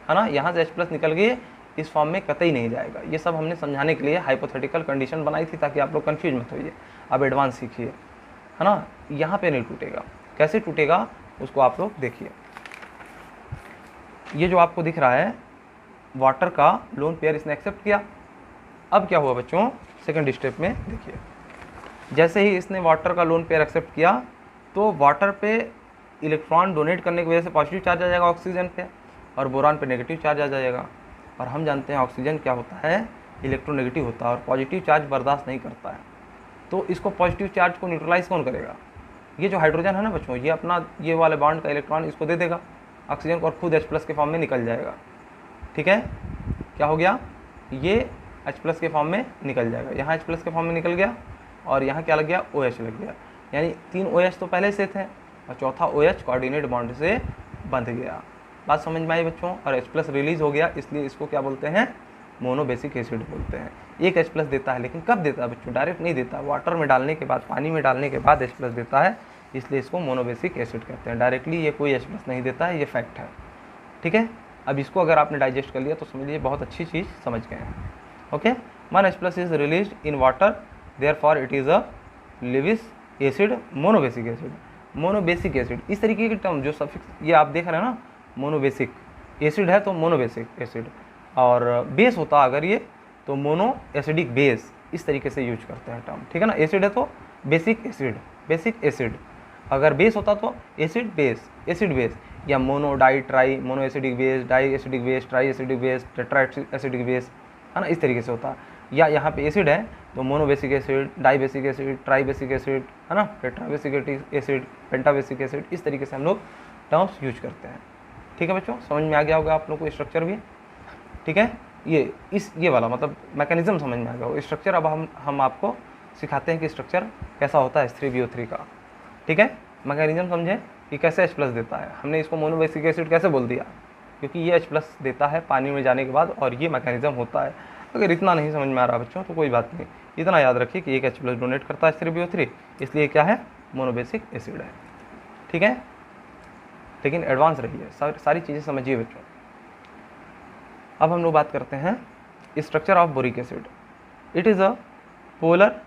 है ना, यहाँ से H+ निकल के इस फॉर्म में कतई नहीं जाएगा। ये सब हमने समझाने के लिए हाइपोथेटिकल कंडीशन बनाई थी ताकि आप लोग कंफ्यूज मत होइए। अब एडवांस सीखिए, है ना, यहाँ पे नहीं टूटेगा। कैसे टूटेगा उसको आप लोग देखिए। ये जो आपको दिख रहा है वाटर का लोन पेयर इसने एक्सेप्ट किया। अब क्या हुआ बच्चों, सेकंड स्टेप में देखिए, जैसे ही इसने वाटर का लोन पेयर एक्सेप्ट किया तो वाटर पे इलेक्ट्रॉन डोनेट करने की वजह से पॉजिटिव चार्ज आ जाएगा ऑक्सीजन पे, और बोरान पे नेगेटिव चार्ज आ जाएगा। और हम जानते हैं ऑक्सीजन क्या होता है, इलेक्ट्रोनेगेटिव होता है और पॉजिटिव चार्ज बर्दाश्त नहीं करता है। तो इसको पॉजिटिव चार्ज को न्यूट्रलाइज कौन करेगा, ये जो हाइड्रोजन है ना बच्चों, ये अपना ये वाले बॉन्ड का इलेक्ट्रॉन इसको दे देगा ऑक्सीजन को, और खुद H+ के फॉर्म में निकल जाएगा, ठीक है। क्या हो गया, ये H+ के फॉर्म में निकल जाएगा, यहाँ H+ के फॉर्म में निकल गया, और यहाँ क्या लग गया, OH लग गया, यानी 3 OH तो पहले से थे और चौथा OH कोऑर्डिनेट बॉन्ड से बंध गया। बात समझ में आई बच्चों, और H+ रिलीज हो गया, इसलिए इसको क्या बोलते हैं, मोनोबेसिक एसिड बोलते हैं। एक H+ देता है, लेकिन कब देता है बच्चों, डायरेक्ट नहीं देता, वाटर में डालने के बाद, पानी में डालने के बाद H+ देता है, इसलिए इसको मोनोबेसिक एसिड कहते हैं। डायरेक्टली ये कोई H+ नहीं देता है, ये फैक्ट है, ठीक है। अब इसको अगर आपने डाइजेस्ट कर लिया तो समझिए बहुत अच्छी चीज़ समझ गए हैं, okay. One H+ is release in water, therefore it is a Lewis acid, monobasic acid. Monobasic acid इस तरीके की टर्म जो सफिक्स ये आप देख रहे हैं ना, मोनोबेसिक एसिड है तो मोनोबेसिक एसिड, और बेस होता अगर ये तो मोनो एसिडिक बेस, इस तरीके से यूज करते हैं टर्म, ठीक है ना। एसिड है तो बेसिक एसिड, बेसिक एसिड, अगर बेस होता तो एसिड बेस, एसिड बेस, या mono di tri, mono acidic base, di acidic base, tri acidic base, tetra acidic base, है ना, इस तरीके से होता। या यहाँ पे एसिड है तो monobasic acid, di basic acid, tri basic acid, है ना, tetra basic acid, penta basic acid, इस तरीके से हम लोग टर्म्स यूज करते हैं, ठीक है बच्चों। समझ में आ गया होगा आप लोग को स्ट्रक्चर भी, ठीक है। ये वाला मतलब मैकेनिज्म समझ में आ गया हो स्ट्रक्चर। अब हम आपको सिखाते हैं कि स्ट्रक्चर कैसा होता है H3BO3 का, ठीक है। मैकेनिज्म समझे कि कैसे H+ देता है। हमने इसको मोनोबेसिक एसिड कैसे बोल दिया, क्योंकि ये H+ देता है पानी में जाने के बाद, और ये मैकेनिज्म होता है। अगर इतना नहीं समझ में आ रहा बच्चों तो कोई बात नहीं, इतना याद रखिए कि एक H+ डोनेट करता है H3BO3, इसलिए क्या है, मोनोबेसिक एसिड है, ठीक है। लेकिन एडवांस रहिए, सारी चीज़ें समझिए बच्चों। अब हम लोग बात करते हैं structure of boric acid. It is a polar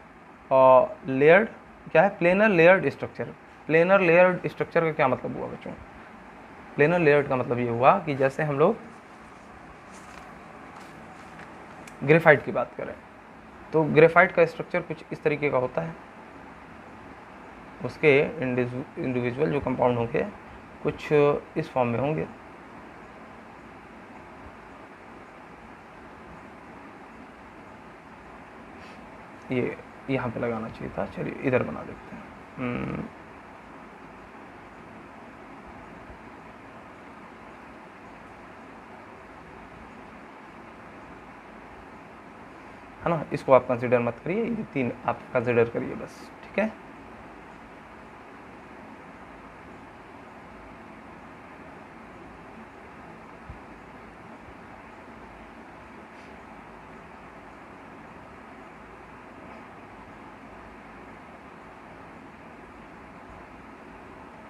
layered, क्या है, planar layered structure. Planar layered structure का क्या मतलब हुआ बच्चों, प्लेनर लेयर्ड का मतलब ये हुआ कि जैसे हम लोग ग्रेफाइट की बात करें तो ग्रेफाइट का स्ट्रक्चर कुछ इस तरीके का होता है, उसके इंडिविजुअल जो कंपाउंड होंगे कुछ इस फॉर्म में होंगे। ये यहाँ पे लगाना चाहिए था, चलिए इधर बना देते हैं। है ना, इसको आप कंसिडर मत करिए, ये 3 आप कंसिडर करिए बस, ठीक है।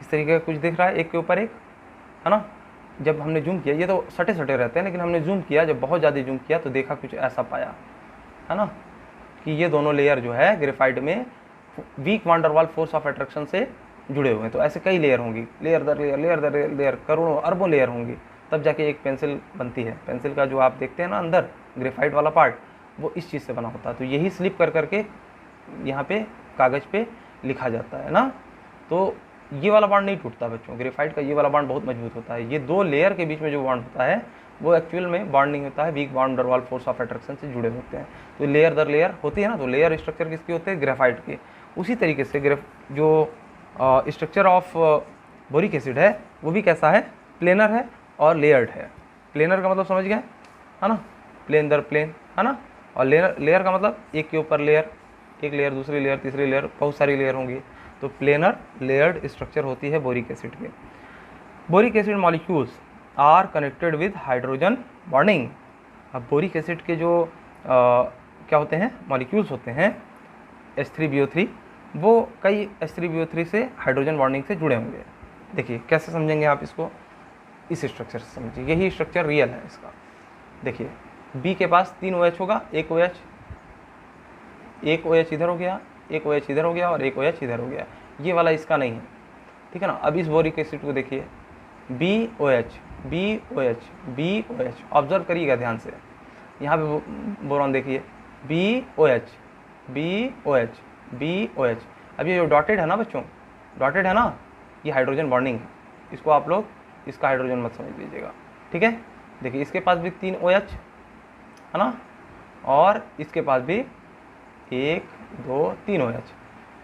इस तरीके का कुछ दिख रहा है एक के ऊपर एक, है ना। जब हमने जूम किया, ये तो सटे सटे रहते हैं, लेकिन हमने जूम किया, जब बहुत ज़्यादा जूम किया तो देखा कुछ ऐसा पाया, है ना, कि ये दोनों लेयर जो है ग्रेफाइट में वीक वान डर वाल फोर्स ऑफ अट्रैक्शन से जुड़े हुए हैं। तो ऐसे कई लेयर होंगी, लेयर दर लेयर, लेयर दर लेयर, करोड़ों अरबों लेयर होंगी, तब जाके एक पेंसिल बनती है। पेंसिल का जो आप देखते हैं ना अंदर ग्रेफाइट वाला पार्ट, वो इस चीज़ से बना होता है। तो यही स्लिप कर करके यहाँ पे कागज़ पे लिखा जाता है ना। तो ये वाला बॉन्ड नहीं टूटता बच्चों, ग्रेफाइट का ये वाला बॉन्ड बहुत मजबूत होता है। ये 2 लेयर के बीच में जो बॉन्ड होता है वो एक्चुअल में बॉन्ड नहीं होता है, वीक वान डर वाल फोर्स ऑफ अट्रैक्शन से जुड़े होते हैं। तो लेयर दर लेयर होती है ना, तो लेयर स्ट्रक्चर किसकी होते हैं, ग्रेफाइट की। उसी तरीके से जो स्ट्रक्चर ऑफ बोरिक एसिड है वो भी कैसा है, प्लेनर है और लेयर्ड है। प्लेनर का मतलब समझ गए, है ना, प्लेन दर प्लेन, है ना। और लेयर का मतलब एक के ऊपर लेयर, एक लेयर, दूसरी लेयर, तीसरी लेयर, बहुत सारी लेयर होंगी। तो प्लेनर लेयर्ड स्ट्रक्चर होती है बोरिक एसिड के। Boric acid molecules are connected with hydrogen bonding. अब बोरिक एसिड के जो क्या होते हैं, मॉलिक्यूल्स होते हैं H3BO3, वो कई H3BO3 से हाइड्रोजन बॉन्डिंग से जुड़े होंगे। देखिए कैसे समझेंगे आप इसको, इस स्ट्रक्चर से समझिए, यही स्ट्रक्चर रियल है इसका। देखिए B के पास 3 OH होगा, एक OH इधर हो गया, एक OH इधर हो गया और एक OH इधर हो गया। ये वाला इसका नहीं है, ठीक है ना। अब इस बोरिक एसिड को देखिए, BOH ऑब्जर्व करिएगा ध्यान से। यहाँ पे बोरॉन देखिए, BOH। अब ये जो डॉटेड है ना बच्चों, डॉटेड है ना, ये हाइड्रोजन बॉन्डिंग है। इसको आप लोग इसका हाइड्रोजन मत समझ लीजिएगा, ठीक है। देखिए इसके पास भी 3 OH है ना, और इसके पास भी 1 2 3 OH।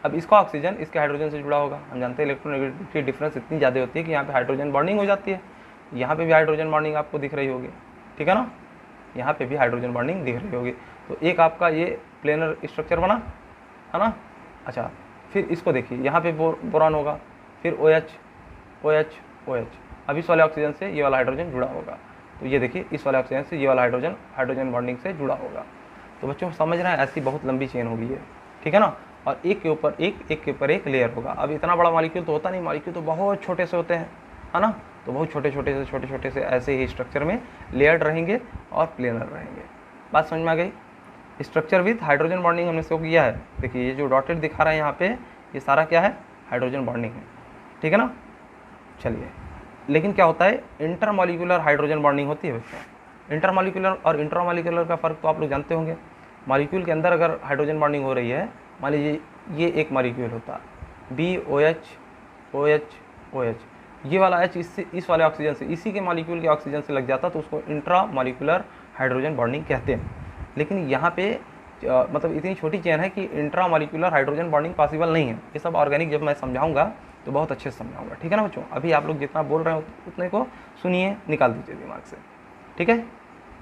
अब इसका ऑक्सीजन इसके हाइड्रोजन से जुड़ा होगा। हम जानते हैं इलेक्ट्रोनेगेटिविटी डिफरेंस इतनी ज़्यादा होती है कि यहाँ पे हाइड्रोजन बॉन्डिंग हो जाती है। यहाँ पे भी हाइड्रोजन बॉन्डिंग आपको दिख रही होगी, ठीक है ना, यहाँ पे भी हाइड्रोजन बॉन्डिंग दिख रही होगी। तो एक आपका ये प्लेनर स्ट्रक्चर बना, है ना। अच्छा, फिर इसको देखिए, यहाँ पे बोरॉन होगा, फिर OH। अब इस वाले ऑक्सीजन से ये वाला हाइड्रोजन जुड़ा होगा। तो ये देखिए इस वाले ऑक्सीजन से ये वाला हाइड्रोजन बॉन्डिंग से जुड़ा होगा। तो बच्चों समझ रहे हैं, ऐसी बहुत लंबी चेन होगी ये, ठीक है ना। और एक के ऊपर एक लेयर होगा। अब इतना बड़ा मॉलिक्यूल तो होता नहीं, मॉलिक्यूल तो बहुत छोटे से होते हैं, है ना। तो बहुत छोटे छोटे से ऐसे ही स्ट्रक्चर में लेयर्ड रहेंगे और प्लेनर रहेंगे। बात समझ में आ गई। स्ट्रक्चर विद हाइड्रोजन बॉन्डिंग हमने इसको किया है। देखिए ये जो डॉटेड दिखा रहा है यहाँ पे, ये सारा क्या है, हाइड्रोजन बॉन्डिंग है, ठीक है ना। चलिए, लेकिन क्या होता है, इंटरमॉलिक्यूलर हाइड्रोजन बॉन्डिंग होती है बच्चों। इंटरमॉलिक्यूलर और इंट्रामॉलिक्यूलर का फ़र्क तो आप लोग जानते होंगे। मॉलिक्यूल के अंदर अगर हाइड्रोजन बॉन्डिंग हो रही है, मान लीजिए ये एक मॉलिक्यूल होता, BOH, ये वाला H इस वाले ऑक्सीजन से, इसी के मॉलिक्यूल के ऑक्सीजन से लग जाता, तो उसको इंट्रामॉलिक्यूलर हाइड्रोजन बॉन्डिंग कहते हैं। लेकिन यहाँ पे मतलब इतनी छोटी चेन है कि इंट्रामॉलिक्यूलर हाइड्रोजन बॉन्डिंग पॉसिबल नहीं है। ये सब ऑर्गेनिक जब मैं समझाऊंगा तो बहुत अच्छे से समझाऊंगा, ठीक है ना बच्चों। अभी आप लोग जितना बोल रहे हो उतने को सुनिए, निकाल दीजिए दिमाग से, ठीक है।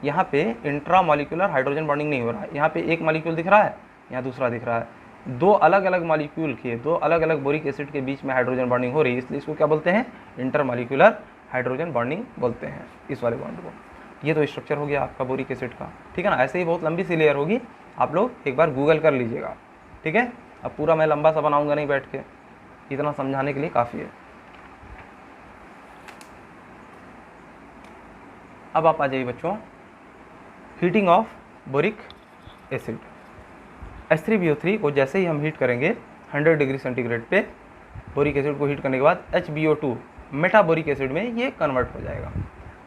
यहाँ पे इंट्रामॉलिक्यूलर हाइड्रोजन बॉन्डिंग नहीं हो रहा है। यहाँ पे एक मॉलिक्यूल दिख रहा है, यहाँ दूसरा दिख रहा है, 2 अलग अलग मॉलिक्यूल के, 2 अलग अलग बोरिक एसिड के बीच में हाइड्रोजन बॉन्डिंग हो रही है, इसलिए इसको क्या बोलते हैं, इंटरमॉलिक्यूलर हाइड्रोजन बॉन्डिंग बोलते हैं इस वाले बॉन्ड को। ये तो स्ट्रक्चर हो गया आपका बोरिक एसिड का, ठीक है ना। ऐसे ही बहुत लंबी सी लेयर होगी, आप लोग एक बार गूगल कर लीजिएगा, ठीक है। अब पूरा मैं लंबा सा बनाऊंगा नहीं बैठ के, इतना समझाने के लिए काफ़ी है। अब आप आ जाइए बच्चों, heating of boric acid. H3BO3 को जैसे ही हम हीट करेंगे 100 डिग्री सेंटीग्रेड पे, बोरिक एसिड को हीट करने के बाद HBO2 मेटाबोरिक एसिड में ये कन्वर्ट हो जाएगा।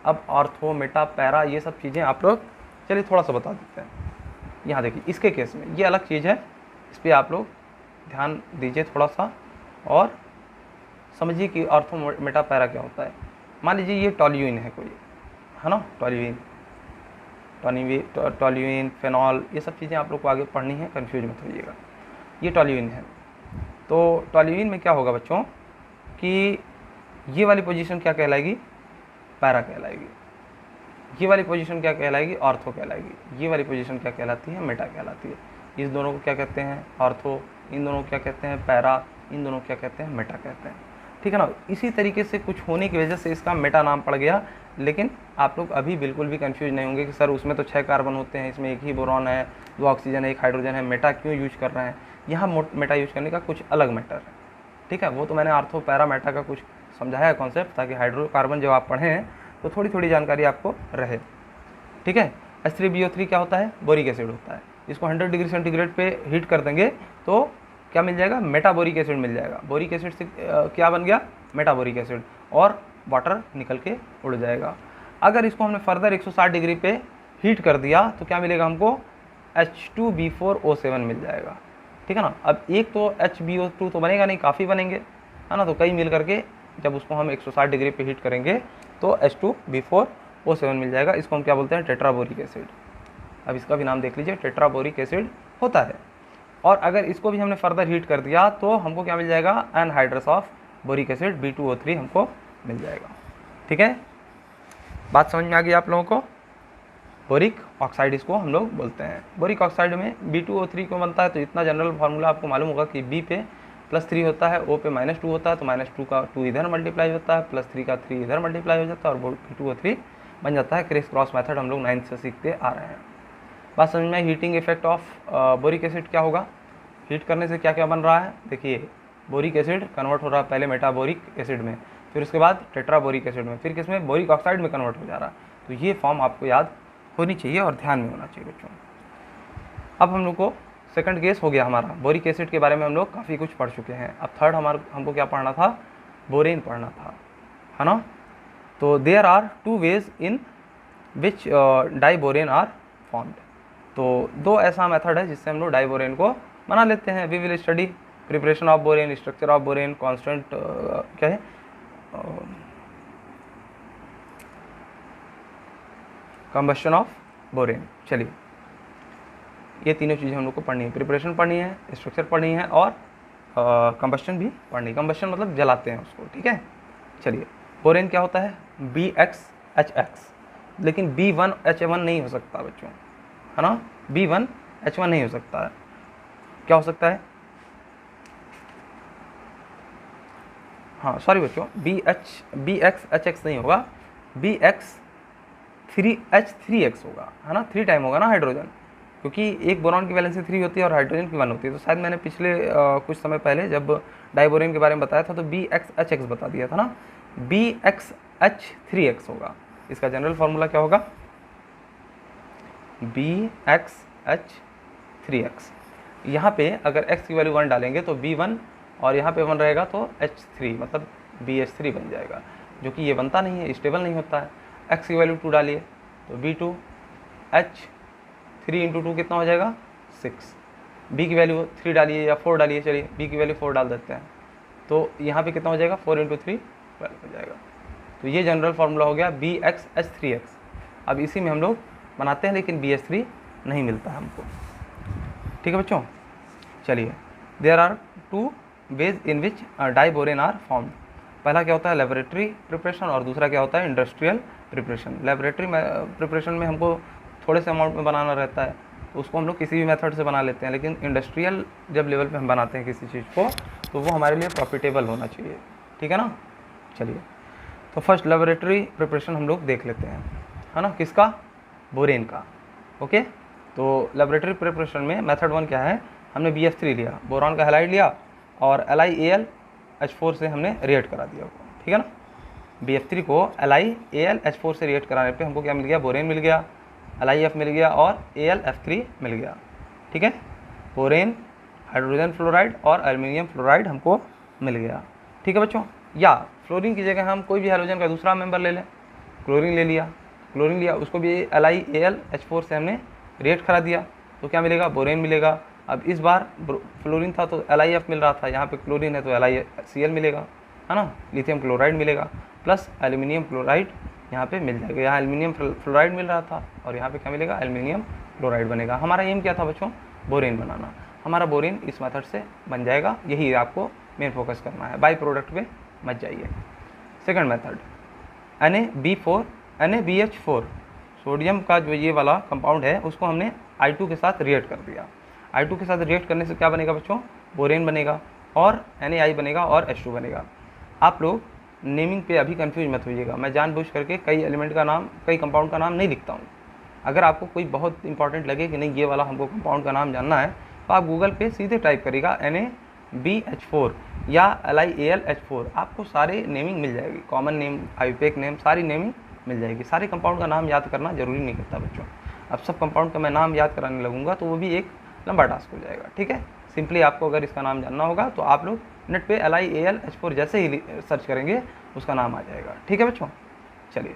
अब ऑर्थो, मेटा, पैरा, ये सब चीज़ें आप लोग चलिए थोड़ा सा बता देते हैं। यहाँ देखिए इसके केस में ये अलग चीज़ है, इस पर आप लोग ध्यान दीजिए थोड़ा सा और समझिए कि ऑर्थो, मेटा, पैरा क्या होता है। मान लीजिए ये टॉल्यूइन है कोई, है ना, टॉल्यूइन, फेनॉल, ये सब चीज़ें आप लोग को आगे पढ़नी है, कंफ्यूज मत होइएगा। ये टॉल्यूइन है, तो टॉल्यूइन में क्या होगा बच्चों कि ये वाली पोजीशन क्या कहलाएगी, पैरा कहलाएगी, ये वाली पोजीशन क्या कहलाएगी, ऑर्थो कहलाएगी। ये वाली पोजीशन क्या कहलाती है, मेटा कहलाती है। इस दोनों को क्या कहते हैं, ऑर्थो। इन दोनों को क्या कहते हैं, पैरा। इन दोनों को क्या कहते हैं, मेटा कहते हैं। ठीक है ना। इसी तरीके से कुछ होने की वजह से इसका मेटा नाम पड़ गया। लेकिन आप लोग अभी बिल्कुल भी कंफ्यूज नहीं होंगे कि सर उसमें तो 6 कार्बन होते हैं, इसमें एक ही बोरॉन है, 2 ऑक्सीजन है, 1 हाइड्रोजन है, मेटा क्यों यूज कर रहे हैं। यहाँ मेटा यूज करने का कुछ अलग मैटर है। ठीक है, वो तो मैंने आर्थो पैरा मेटा का कुछ समझाया है कॉन्सेप्ट, ताकि हाइड्रोकार्बन जब आप पढ़ें तो थोड़ी थोड़ी जानकारी आपको रहे। ठीक है। H3BO3 क्या होता है, बोरिक एसिड होता है। इसको 100 डिग्री सेंटीग्रेड पे हीट कर देंगे तो क्या मिल जाएगा, मेटाबोरिक एसिड मिल जाएगा। बोरिक एसिड से क्या बन गया, मेटाबोरिक एसिड, और वाटर निकल के उड़ जाएगा। अगर इसको हमने फर्दर 160 डिग्री पे हीट कर दिया तो क्या मिलेगा हमको, H2B4O7 मिल जाएगा। ठीक है ना। अब एक तो HBO2 तो बनेगा नहीं, काफ़ी बनेंगे, है ना। तो कई मिल करके जब उसको हम 160 डिग्री पे हीट करेंगे तो H2B4O7 मिल जाएगा। इसको हम क्या बोलते हैं, टेट्राबोरिक एसिड। अब इसका भी नाम देख लीजिए, टेट्राबोरिक एसिड होता है। और अगर इसको भी हमने फर्दर हीट कर दिया तो हमको क्या मिल जाएगा, anhydrous of boric acid B2O3 हमको मिल जाएगा। ठीक है, बात समझ में आ गई आप लोगों को। बोरिक ऑक्साइड इसको हम लोग बोलते हैं। बोरिक ऑक्साइड में B2O3 क्यों बनता है, तो इतना जनरल फार्मूला आपको मालूम होगा कि B पे +3 होता है, O पे -2 होता है, तो -2 का 2 इधर मल्टीप्लाई होता है, +3 का 3 इधर मल्टीप्लाई हो जाता है, और B2O3 बन जाता है। क्रिस क्रॉस मेथड हम लोग 9th से सीखते आ रहे हैं। बात समझ में। Heating effect of boric acid क्या होगा, हीट करने से क्या क्या बन रहा है। देखिए, बोरिक एसिड कन्वर्ट हो रहा है पहले मेटाबोरिक एसिड में, फिर उसके बाद टेट्राबोरिक एसिड में, फिर किसमें, बोरिक ऑक्साइड में कन्वर्ट हो जा रहा है। तो ये फॉर्म आपको याद होनी चाहिए और ध्यान में होना चाहिए बच्चों। अब हम लोग को सेकंड केस हो गया हमारा, बोरिक एसिड के बारे में हम लोग काफ़ी कुछ पढ़ चुके हैं। अब थर्ड हमको क्या पढ़ना था, बोरेन पढ़ना था, है ना। तो there are 2 ways in which diborane are formed. तो 2 ऐसा मेथड है जिससे हम लोग डाइबोरेन को बना लेते हैं। We will study preparation of borane, structure of borane, constant क्या है, कंबस्शन ऑफ बोरेन। चलिए, ये तीनों चीज़ें हम लोग को पढ़नी है। प्रिपरेशन पढ़नी है, स्ट्रक्चर पढ़नी है, और कंबस्शन भी पढ़नी है। कंबस्शन मतलब जलाते हैं उसको। ठीक है। चलिए, बोरेन क्या होता है, BXHX, लेकिन B1H1 नहीं हो सकता बच्चों, है ना। B1H1 नहीं हो सकता है। क्या हो सकता है, हाँ सॉरी बच्चों, BXHX नहीं होगा, BX3H3X होगा, है ना। 3 टाइम होगा ना हाइड्रोजन, क्योंकि एक बोरॉन की वैलेंसी 3 होती है और हाइड्रोजन की 1 होती है। तो शायद मैंने पिछले कुछ समय पहले जब डाइबोरेन के बारे में बताया था तो BXHX बता दिया था ना। BXH3X होगा। इसका जनरल फार्मूला क्या होगा, BXH3X। यहाँ पे अगर x की वैल्यू 1 डालेंगे तो B1, और यहाँ पे 1 रहेगा तो H3, मतलब BH3 बन जाएगा, जो कि ये बनता नहीं है, स्टेबल नहीं होता है। x की वैल्यू 2 डालिए तो B2, H3 × 2 कितना हो जाएगा, 6। B की वैल्यू 3 डालिए या 4 डालिए, चलिए B की वैल्यू 4 डाल देते हैं, तो यहाँ पे कितना हो जाएगा, 4 × 3 12 हो जाएगा। तो ये जनरल फार्मूला हो गया BXH3X। अब इसी में हम लोग बनाते हैं, लेकिन BH3 नहीं मिलता हमको। ठीक है बच्चों। चलिए, there are 2 ways in which diborane are formed. पहला क्या होता है, लेबोरेटरी प्रिपरेशन, और दूसरा क्या होता है, इंडस्ट्रियल प्रिपरेशन। लेबोरेटरी प्रिपरेशन में हमको थोड़े से अमाउंट में बनाना रहता है, तो उसको हम लोग किसी भी मेथड से बना लेते हैं, लेकिन इंडस्ट्रियल जब लेवल पे हम बनाते हैं किसी चीज़ को, तो वो हमारे लिए प्रॉफिटेबल होना चाहिए। ठीक है ना। चलिए, तो फर्स्ट लेबोरेटरी प्रिपरेशन हम लोग देख लेते हैं, है ना। किसका, बोरेन का। ओके। तो लेबोरेटरी प्रिपरेशन में मेथड 1 क्या है, हमने BF3 लिया, बोरॉन का हैलाइड लिया, और LiAlH4 से हमने रिएक्ट करा दिया। ठीक है ना। BF3 को LiAlH4 से रिएक्ट कराने पे हमको क्या मिल गया, बोरेन मिल गया, LiF मिल गया, और AlF3 मिल गया। ठीक है। बोरेन, हाइड्रोजन फ्लोराइड और एल्युमिनियम फ्लोराइड हमको मिल गया। ठीक है बच्चों। या फ्लोरीन की जगह हम कोई भी हाइड्रोजन का दूसरा मेंबर ले लें, क्लोरीन ले लिया, उसको भी LiAlH4 से हमने रिएक्ट करा दिया, तो क्या मिलेगा, बोरेन मिलेगा। अब इस बार फ्लोरीन था तो LiF मिल रहा था, यहाँ पे क्लोरीन है तो LiCl मिलेगा, है ना। लिथियम क्लोराइड मिलेगा, प्लस एल्युमिनियम क्लोराइड यहाँ पे मिल जाएगा। यहाँ एल्युमिनियम फ्लोराइड मिल रहा था और यहाँ पे क्या मिलेगा, एल्युमिनियम क्लोराइड बनेगा। हमारा एम क्या था बच्चों, बोरेन बनाना। हमारा बोरेन इस मेथड से बन जाएगा, यही आपको मेन फोकस करना है, बाई प्रोडक्ट पे मत जाइए। सेकंड मेथड, NaBH4 सोडियम का जो ये वाला कंपाउंड है उसको हमने I2 के साथ रिएक्ट कर दिया। I2 के साथ रिएक्ट करने से क्या बनेगा बच्चों, बोरेन बनेगा और NaI बनेगा और H2 बनेगा। आप लोग नेमिंग पे अभी कंफ्यूज मत होइएगा, मैं जानबूझ करके कई एलिमेंट का नाम, कई कंपाउंड का नाम नहीं लिखता हूँ। अगर आपको कोई बहुत इंपॉर्टेंट लगे कि नहीं ये वाला हमको कंपाउंड का नाम जानना है, तो आप गूगल पे सीधे टाइप करिएगा NaBH4 या LiAlH4, आपको सारे नेमिंग मिल जाएगी, कॉमन नेम, आईयूपैक नेम, सारी नेमिंग मिल जाएगी। सारे कंपाउंड का नाम याद करना जरूरी नहीं करता बच्चों। अब सब कंपाउंड का मैं नाम याद कराने लगूंगा तो वो भी एक लंबा टास्क हो जाएगा, ठीक है। सिंपली आपको अगर इसका नाम जानना होगा तो आप लोग नेट पे LiAlH4 जैसे ही सर्च करेंगे उसका नाम आ जाएगा, ठीक है बच्चों। चलिए,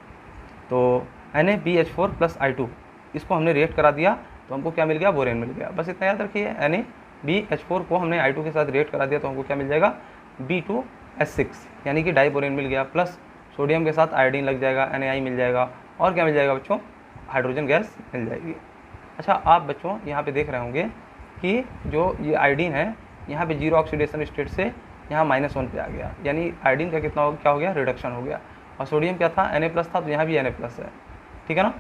तो NaBH4 + I2 इसको हमने रिएक्ट करा दिया तो हमको क्या मिल गया, बोरेन मिल गया। बस इतना याद रखिए, NaBH4 को हमने I2 के साथ रिएक्ट करा दिया तो हमको क्या मिल जाएगा, B2S6 यानी कि डाई बोरेन मिल गया, प्लस सोडियम के साथ आयोडीन लग जाएगा, NaI मिल जाएगा, और क्या मिल जाएगा बच्चों, हाइड्रोजन गैस मिल जाएगी। अच्छा, आप बच्चों यहाँ पे देख रहे होंगे कि जो ये आयोडीन है यहाँ पे जीरो ऑक्सीडेशन स्टेट से यहाँ -1 पे आ गया, यानी आयोडीन का कितना क्या हो गया, रिडक्शन हो गया। और सोडियम क्या था, Na+ था, तो यहाँ भी Na+ है, ठीक है ना।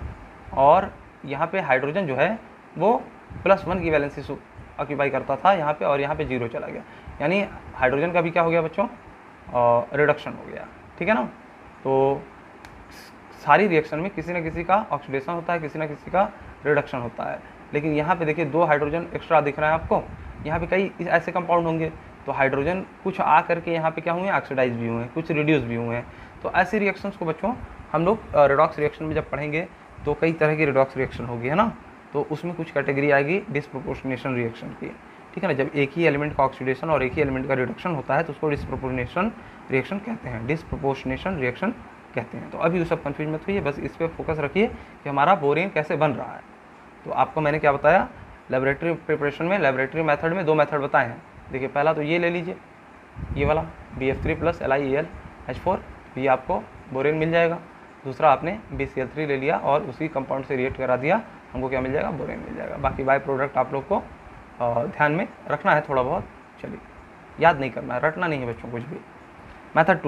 और यहाँ पे हाइड्रोजन जो है वो +1 की वैलेंसी ऑक्यूपाई करता था यहाँ पे, और यहाँ पे 0 चला गया, यानी हाइड्रोजन का भी क्या हो गया बच्चों, रिडक्शन हो गया, ठीक है ना। तो सारी रिएक्शन में किसी न किसी का ऑक्सीडेशन होता है, किसी न किसी का रिडक्शन होता है। लेकिन यहाँ पे देखिए 2 हाइड्रोजन एक्स्ट्रा दिख रहा है आपको, यहाँ पे कई ऐसे कंपाउंड होंगे, तो हाइड्रोजन कुछ आ करके यहाँ पे क्या हुए, ऑक्सीडाइज भी हुए हैं, कुछ रिड्यूस भी हुए हैं। तो ऐसे रिएक्शंस को बच्चों हम लोग रिडॉक्स रिएक्शन में जब पढ़ेंगे तो कई तरह की रिडॉक्स रिएक्शन होगी, है ना। तो उसमें कुछ कैटेगरी आएगी डिस्प्रोपोर्शनेशन रिएक्शन की, ठीक है ना। जब एक ही एलिमेंट का ऑक्सीडेशन और एक ही एलिमेंट का रिडक्शन होता है तो उसको डिस्प्रोपोर्शनेशन रिएक्शन कहते हैं, डिस्प्रोपोर्शनेशन रिएक्शन कहते हैं। तो अभी वो सब कन्फ्यूज मत होइए, बस इस पर फोकस रखिए कि हमारा बोरेन कैसे बन रहा है। तो आपको मैंने क्या बताया, लेबोरेटरी प्रिपरेशन में, लेबोरेटरी मेथड में 2 मेथड बताए हैं। देखिए, पहला तो ये ले लीजिए, ये वाला BF3 + LiAlH4, ये आपको बोरेन मिल जाएगा। दूसरा आपने BCl3 ले लिया और उसी कंपाउंड से रिएक्ट करा दिया, हमको क्या मिल जाएगा, बोरेन मिल जाएगा। बाकी बाय प्रोडक्ट आप लोग को ध्यान में रखना है थोड़ा बहुत, चलिए याद नहीं करना है, रटना नहीं है बच्चों कुछ भी। मेथड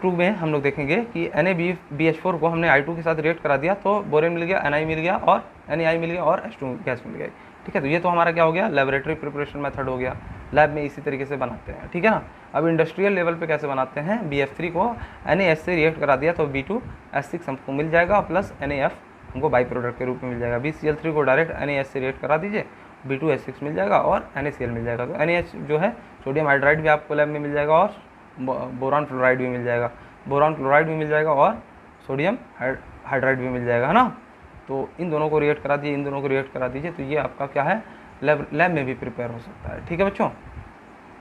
2 में हम लोग देखेंगे कि NaBH4 को हमने I2 के साथ रिएक्ट करा दिया तो बोरेन मिल गया, NI मिल गया और NaI मिल गया और H2 गैस मिल गई, ठीक है। तो ये तो हमारा क्या हो गया, लेबोरेटरी प्रिपरेशन मेथड हो गया, लैब में इसी तरीके से बनाते हैं, ठीक है ना। अब इंडस्ट्रियल लेवल पे कैसे बनाते हैं, BF3 को NaH से रिएक्ट करा दिया तो B2S6 हमको मिल जाएगा, प्लस NaF हमको बाई प्रोडक्ट के रूप में मिल जाएगा। BCl3 को डायरेक्ट NaH से रिएक्ट करा दीजिए, B2S6 मिल जाएगा और NaCl मिल जाएगा। तो NaH जो है सोडियम हाइड्राइड भी आपको लैब में मिल जाएगा और बोरान फ्लोराइड भी मिल जाएगा, बोरान क्लोराइड भी मिल जाएगा और सोडियम हाइड्राइड भी मिल जाएगा, है ना। तो इन दोनों को रिएक्ट करा दीजिए, इन दोनों को रिएक्ट करा दीजिए, तो ये आपका क्या है, लैब में भी प्रिपेयर हो सकता है, ठीक है बच्चों।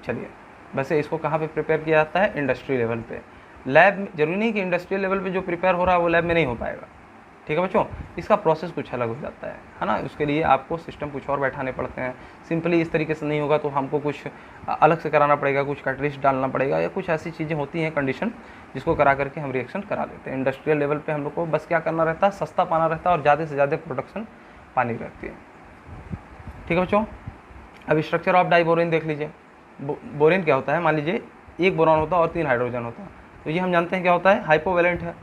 चलिए, वैसे इसको कहाँ पे प्रिपेयर किया जाता है, इंडस्ट्री लेवल पे। लैब जरूरी नहीं कि इंडस्ट्रियल लेवल पे जो प्रिपेयर हो रहा है वो लैब में नहीं हो पाएगा, ठीक है बच्चों। इसका प्रोसेस कुछ अलग हो जाता है ना। उसके लिए आपको सिस्टम कुछ और बैठाने पड़ते हैं, सिंपली इस तरीके से नहीं होगा तो हमको कुछ अलग से कराना पड़ेगा, कुछ कैटलिस्ट डालना पड़ेगा, या कुछ ऐसी चीज़ें होती हैं कंडीशन जिसको करा करके हम रिएक्शन करा लेते हैं। इंडस्ट्रियल लेवल पे हम लोग को बस क्या करना रहता है, सस्ता पाना रहता है और ज़्यादा से ज़्यादा प्रोडक्शन पानी रहती है, ठीक है बच्चों। अब स्ट्रक्चर ऑफ डाइबोरेन देख लीजिए। बोरेन क्या होता है, मान लीजिए एक बोरॉन होता है और 3 हाइड्रोजन होता है, तो ये हम जानते हैं क्या होता है, हाइपोवैलेंट है,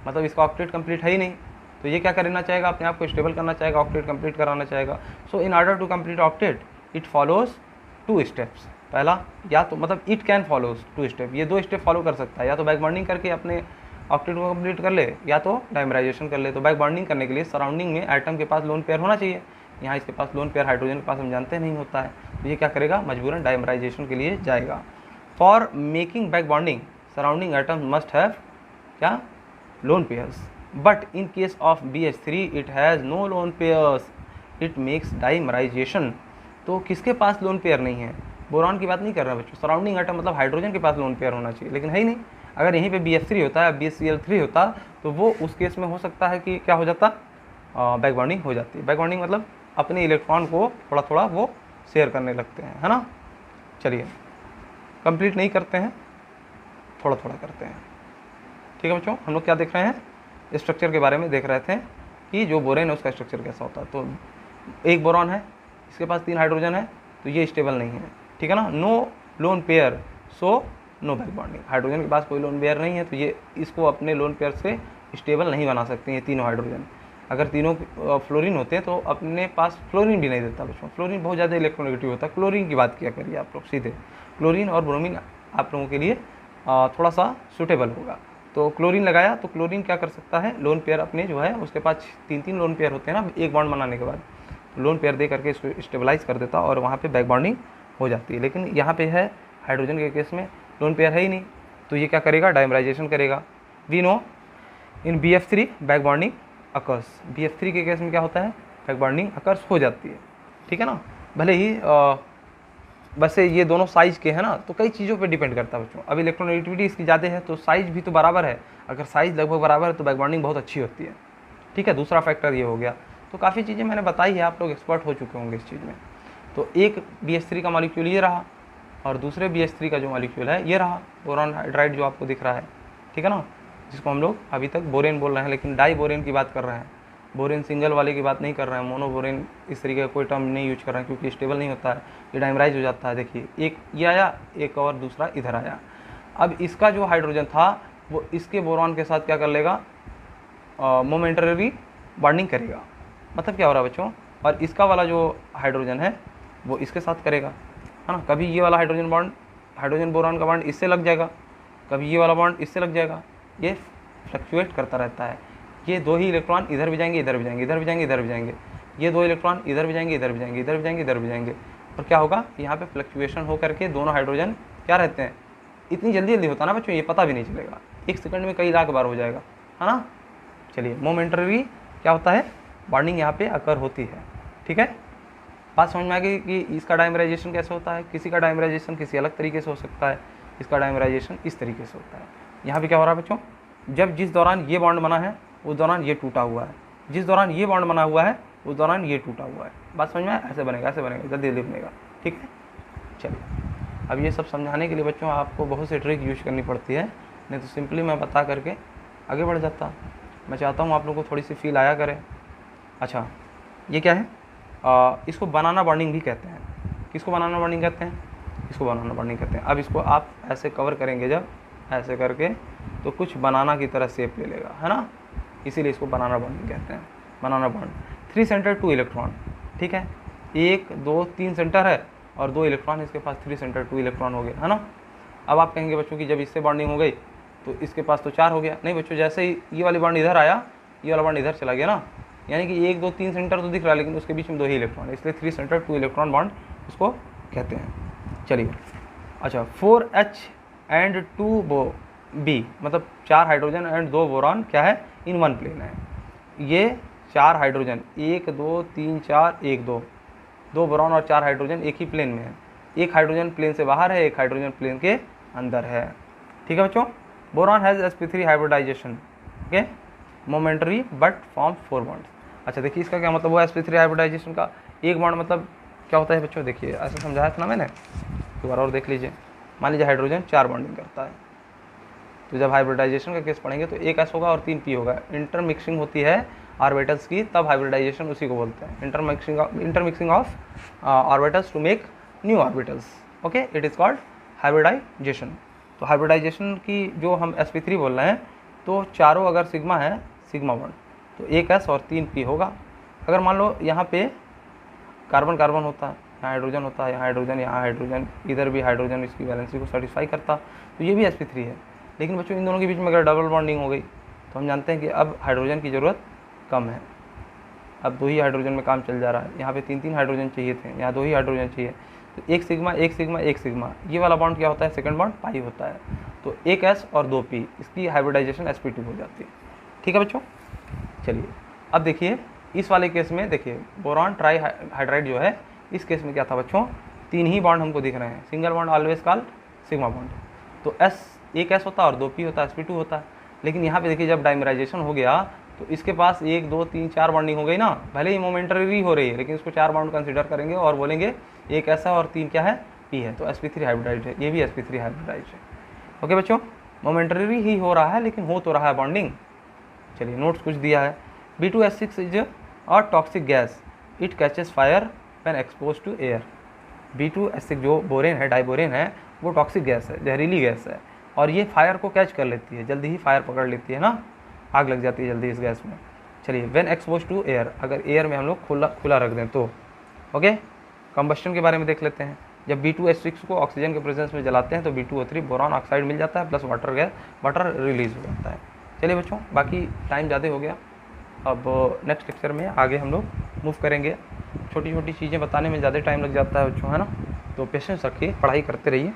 मतलब इसका ऑक्टेट कंप्लीट है ही नहीं। तो ये क्या करना चाहेगा, अपने आप को स्टेबल करना चाहेगा, ऑक्टेट कंप्लीट कराना चाहेगा। So in order to complete octet it follows 2 steps. पहला, या तो मतलब इट कैन फॉलोज 2 स्टेप, ये 2 स्टेप फॉलो कर सकता है, या तो बैक बॉन्डिंग करके अपने ऑक्टेट को कंप्लीट कर ले, या तो डाइमराइजेशन कर ले। तो बैक बॉन्डिंग करने के लिए सराउंडिंग में एटम के पास लोन पेयर होना चाहिए, यहाँ इसके पास लोन पेयर हाइड्रोजन के पास हम जानते नहीं होता है, तो ये क्या करेगा, मजबूरन डाइमराइजेशन के लिए जाएगा। For making back bonding surrounding atom must have क्या, lone pairs, but in case of BH3 it has no lone pairs, it makes dimerization। तो किसके पास लोन पेयर नहीं है, बोरॉन की बात नहीं कर रहा बच्चों, सराउंडिंग एटम मतलब हाइड्रोजन के पास लोन पेयर होना चाहिए, लेकिन है ही नहीं। अगर यहीं पे BF3 होता है, BCl3 होता तो वो उस केस में हो सकता है कि क्या हो जाता, बैक बॉन्डिंग हो जाती है। बैक बॉन्डिंग मतलब अपने इलेक्ट्रॉन को थोड़ा थोड़ा वो शेयर करने लगते हैं, है ना। चलिए, कंप्लीट नहीं करते हैं, थोड़ा थोड़ा करते हैं, ठीक है बच्चों। हम लोग क्या देख रहे हैं, स्ट्रक्चर के बारे में देख रहे थे कि जो बोरेन है उसका स्ट्रक्चर कैसा होता है। तो एक बोरॉन है, इसके पास 3 हाइड्रोजन है, तो ये स्टेबल नहीं है, ठीक है ना। No lone pair, so no back bonding, hydrogen के पास कोई लोन पेयर नहीं है, तो ये इसको अपने लोन पेयर से स्टेबल नहीं बना सकते ये तीनों हाइड्रोजन। अगर तीनों फ्लोरीन होते हैं तो अपने पास फ्लोरीन भी नहीं देता बच्चों, फ्लोरीन बहुत ज़्यादा इलेक्ट्रोनेगेटिव होता है। क्लोरीन की बात किया करिए आप लोग सीधे, क्लोरीन और ब्रोमीन आप लोगों के लिए थोड़ा सा सूटेबल होगा। तो क्लोरीन लगाया तो क्लोरीन क्या कर सकता है, लोन पेयर अपने जो है उसके पास 3-3 लोन पेयर होते हैं ना एक बॉन्ड बनाने के बाद, तो लोन पेयर दे करके इसको स्टेबलाइज कर देता और वहाँ पे बैक बॉन्डिंग हो जाती है। लेकिन यहाँ पे है हाइड्रोजन के केस में लोन पेयर है ही नहीं, तो ये क्या करेगा, डाइमराइजेशन करेगा। We know in BF3 back bonding occurs, BF3 के केस में क्या होता है, बैक बॉन्डिंग अकर्स हो जाती है, ठीक है ना। भले ही वैसे ये दोनों साइज़ के हैं ना, तो कई चीज़ों पे डिपेंड करता है बच्चों। अब इलेक्ट्रोनेगेटिविटी इसकी ज़्यादा है तो साइज़ भी तो बराबर है, अगर साइज़ लगभग बराबर है तो बैक बॉन्डिंग बहुत अच्छी होती है, ठीक है। दूसरा फैक्टर ये हो गया। तो काफ़ी चीज़ें मैंने बताई है, आप लोग एक्सपर्ट हो चुके होंगे इस चीज़ में। तो एक BH3 का मॉलिक्यूल ये रहा और दूसरे BH3 का जो मॉलिक्यूल है ये रहा, बोरॉन हाइड्राइड जो आपको दिख रहा है, ठीक है ना, जिसको हम लोग अभी तक बोरेन बोल रहे हैं, लेकिन डाई बोरेन की बात कर रहे हैं, बोरेन सिंगल वाले की बात नहीं कर रहे हैं, मोनो बोरेन इस तरीके का कोई टर्म नहीं यूज कर रहे हैं क्योंकि स्टेबल नहीं होता है, ये डाइमराइज हो जाता है। देखिए एक ये आया, एक और दूसरा इधर आया। अब इसका जो हाइड्रोजन था वो इसके बोरॉन के साथ क्या कर लेगा, मोमेंटरी बॉन्डिंग करेगा। मतलब क्या हो रहा है बच्चों, और इसका वाला जो हाइड्रोजन है वो इसके साथ करेगा, है ना। कभी ये वाला हाइड्रोजन बोरॉन का बॉन्ड इससे लग जाएगा, कभी ये वाला बॉन्ड इससे लग जाएगा, ये फ्लक्चुएट करता रहता है। ये दो ही इलेक्ट्रॉन इधर भी जाएंगे, इधर भी जाएंगे, इधर भी जाएंगे, इधर भी जाएंगे, ये दो इलेक्ट्रॉन इधर भी जाएंगे, इधर भी जाएंगे, इधर भी जाएंगे, इधर भी जाएंगे। और क्या होगा, यहाँ पे फ्लक्चुएशन हो करके दोनों हाइड्रोजन क्या रहते हैं, इतनी जल्दी जल्दी होता है ना बच्चों, ये पता भी नहीं चलेगा, 1 सेकंड में कई लाख बार हो जाएगा, है ना। चलिए मोमेंटरी क्या होता है, बॉन्डिंग यहाँ पे अकर होती है, ठीक है। बात समझ में आ गई कि इसका डाइमराइजेशन कैसे होता है, किसी का डाइमराइजेशन किसी अलग तरीके से हो सकता है, इसका डाइमराइजेशन इस तरीके से होता है। यहाँ पे क्या हो रहा है बच्चों, जब जिस दौरान ये बॉन्ड बना है उस दौरान ये टूटा हुआ है, जिस दौरान ये बॉन्ड बना हुआ है उस दौरान ये टूटा हुआ है। बात समझ में आया, ऐसे बनेगा, ऐसे बनेगा, जल्दी जल्दी बनेगा, ठीक है। चलिए अब ये सब समझाने के लिए बच्चों आपको बहुत सी ट्रिक यूज करनी पड़ती है, नहीं तो सिंपली मैं बता करके आगे बढ़ जाता। मैं चाहता हूँ आप लोगों को थोड़ी सी फील आया करे। अच्छा ये क्या है, इसको बनाना बॉन्डिंग भी कहते हैं। किसको बनाना बॉन्डिंग कहते हैं, इसको बनाना बॉन्डिंग कहते हैं। अब इसको आप ऐसे कवर करेंगे जब ऐसे करके तो कुछ बनाना की तरह शेप ले लेगा, है ना, इसीलिए इसको बनाना बॉन्डिंग कहते हैं। बनाना बॉन्ड 3 सेंटर 2 इलेक्ट्रॉन, ठीक है, 1 2 3 सेंटर है और 2 इलेक्ट्रॉन, इसके पास 3 सेंटर 2 इलेक्ट्रॉन हो गए, है ना। अब आप कहेंगे बच्चों कि जब इससे बॉन्डिंग हो गई तो इसके पास तो 4 हो गया। नहीं बच्चों, जैसे ही ये वाली बॉन्ड इधर आया ये वाला बॉन्ड इधर चला गया ना, यानी कि 1 2 3 सेंटर तो दिख रहा है लेकिन उसके बीच में 2 ही इलेक्ट्रॉन है, इसलिए 3 सेंटर 2 इलेक्ट्रॉन बॉन्ड इसको कहते हैं। चलिए अच्छा 4H एंड 2B मतलब 4 हाइड्रोजन एंड 2 बोरॉन क्या है, इन वन प्लेन है। ये 4 हाइड्रोजन 1 2 3 4 1 2 2 बोरॉन और 4 हाइड्रोजन एक ही प्लेन में है, एक हाइड्रोजन प्लेन से बाहर है, एक हाइड्रोजन प्लेन के अंदर है, ठीक है बच्चों। Boron has sp3 hybridisation, okay, momentary but form 4 bonds. अच्छा देखिए इसका क्या मतलब हुआ sp3 हाइब्रिडाइजेशन का, एक बॉन्ड मतलब क्या होता है बच्चों, देखिए ऐसे समझाया था ना मैंने, एक बार और देख लीजिए। मान लीजिए हाइड्रोजन 4 बॉन्डिंग करता है, तो जब हाइब्रिडाइजेशन का केस पढ़ेंगे तो 1 S होगा और 3 P होगा। इंटरमिक्सिंग होती है ऑर्बिटल्स की, तब हाइब्रिडाइजेशन उसी को बोलते हैं, intermixing of orbitals to make new orbitals, okay, it is called hybridisation. तो हाइब्रिडाइजेशन की जो हम sp3 बोल रहे हैं, तो चारों अगर सिग्मा है, सिग्मा बॉन्ड, तो 1 S और 3 P होगा। अगर मान लो यहाँ पे कार्बन कार्बन होता है, यहाँ हाइड्रोजन होता है, यहाँ हाइड्रोजन, यहाँ हाइड्रोजन, इधर भी हाइड्रोजन इसकी वैलेंसी को सेटिस्फाई करता, तो ये भी sp3 है। लेकिन बच्चों इन दोनों के बीच में अगर डबल बॉन्डिंग हो गई तो हम जानते हैं कि अब हाइड्रोजन की ज़रूरत कम है, अब 2 ही हाइड्रोजन में काम चल जा रहा है। यहाँ पे 3 हाइड्रोजन चाहिए थे, यहाँ 2 ही हाइड्रोजन चाहिए, तो 1 सिग्मा 1 सिग्मा 1 सिग्मा, ये वाला बॉन्ड क्या होता है, सेकंड बॉन्ड पाई होता है, तो 1 S और 2 P, इसकी हाइब्रिडाइजेशन sp2 हो जाती है, ठीक है बच्चों। चलिए अब देखिए इस वाले केस में, देखिए बोरॉन ट्राई हाइड्राइड जो है, इस केस में क्या था बच्चों, 3 ही बॉन्ड हमको दिख रहे हैं, single bond always called sigma bond, तो 1 S होता है और 2 P होता है, sp2 होता है। लेकिन यहाँ पे देखिए जब डाइमराइजेशन हो गया तो इसके पास 1 2 3 4 बॉन्डिंग हो गई ना, भले ही मोमेंटरी हो रही है लेकिन इसको 4 बॉन्ड कंसीडर करेंगे और बोलेंगे 1 S है और 3 क्या है, P है, तो sp3 हाइब्रिडाइड है, ये भी sp3 हाइब्रिडाइड है, ओके बच्चों। मोमेंटरी ही हो रहा है लेकिन हो तो रहा है बॉन्डिंग। चलिए नोट्स कुछ दिया है, B2S6 is a toxic gas, it catches fire when expose to air. B2S6 जो बोरेन है, डाइबोरेन है, वो टॉक्सिक गैस है, जहरीली गैस है, और ये फायर को कैच कर लेती है, जल्दी ही फायर पकड़ लेती है ना, आग लग जाती है जल्दी इस गैस में। चलिए, व्हेन एक्सपोज टू एयर, अगर एयर में हम लोग खुला रख दें तो। ओके, कंबस्टन के बारे में देख लेते हैं। जब B2H6 को ऑक्सीजन के प्रेजेंस में जलाते हैं तो B2O3 बोरॉन ऑक्साइड मिल जाता है प्लस वाटर रिलीज हो जाता है। चलिए बच्चों, बाकी टाइम ज़्यादा हो गया, अब नेक्स्ट लेक्चर में आगे हम लोग मूव करेंगे। छोटी छोटी चीज़ें बताने में ज़्यादा टाइम लग जाता है बच्चों, है ना, तो पेशेंस रखिए, पढ़ाई करते रहिए,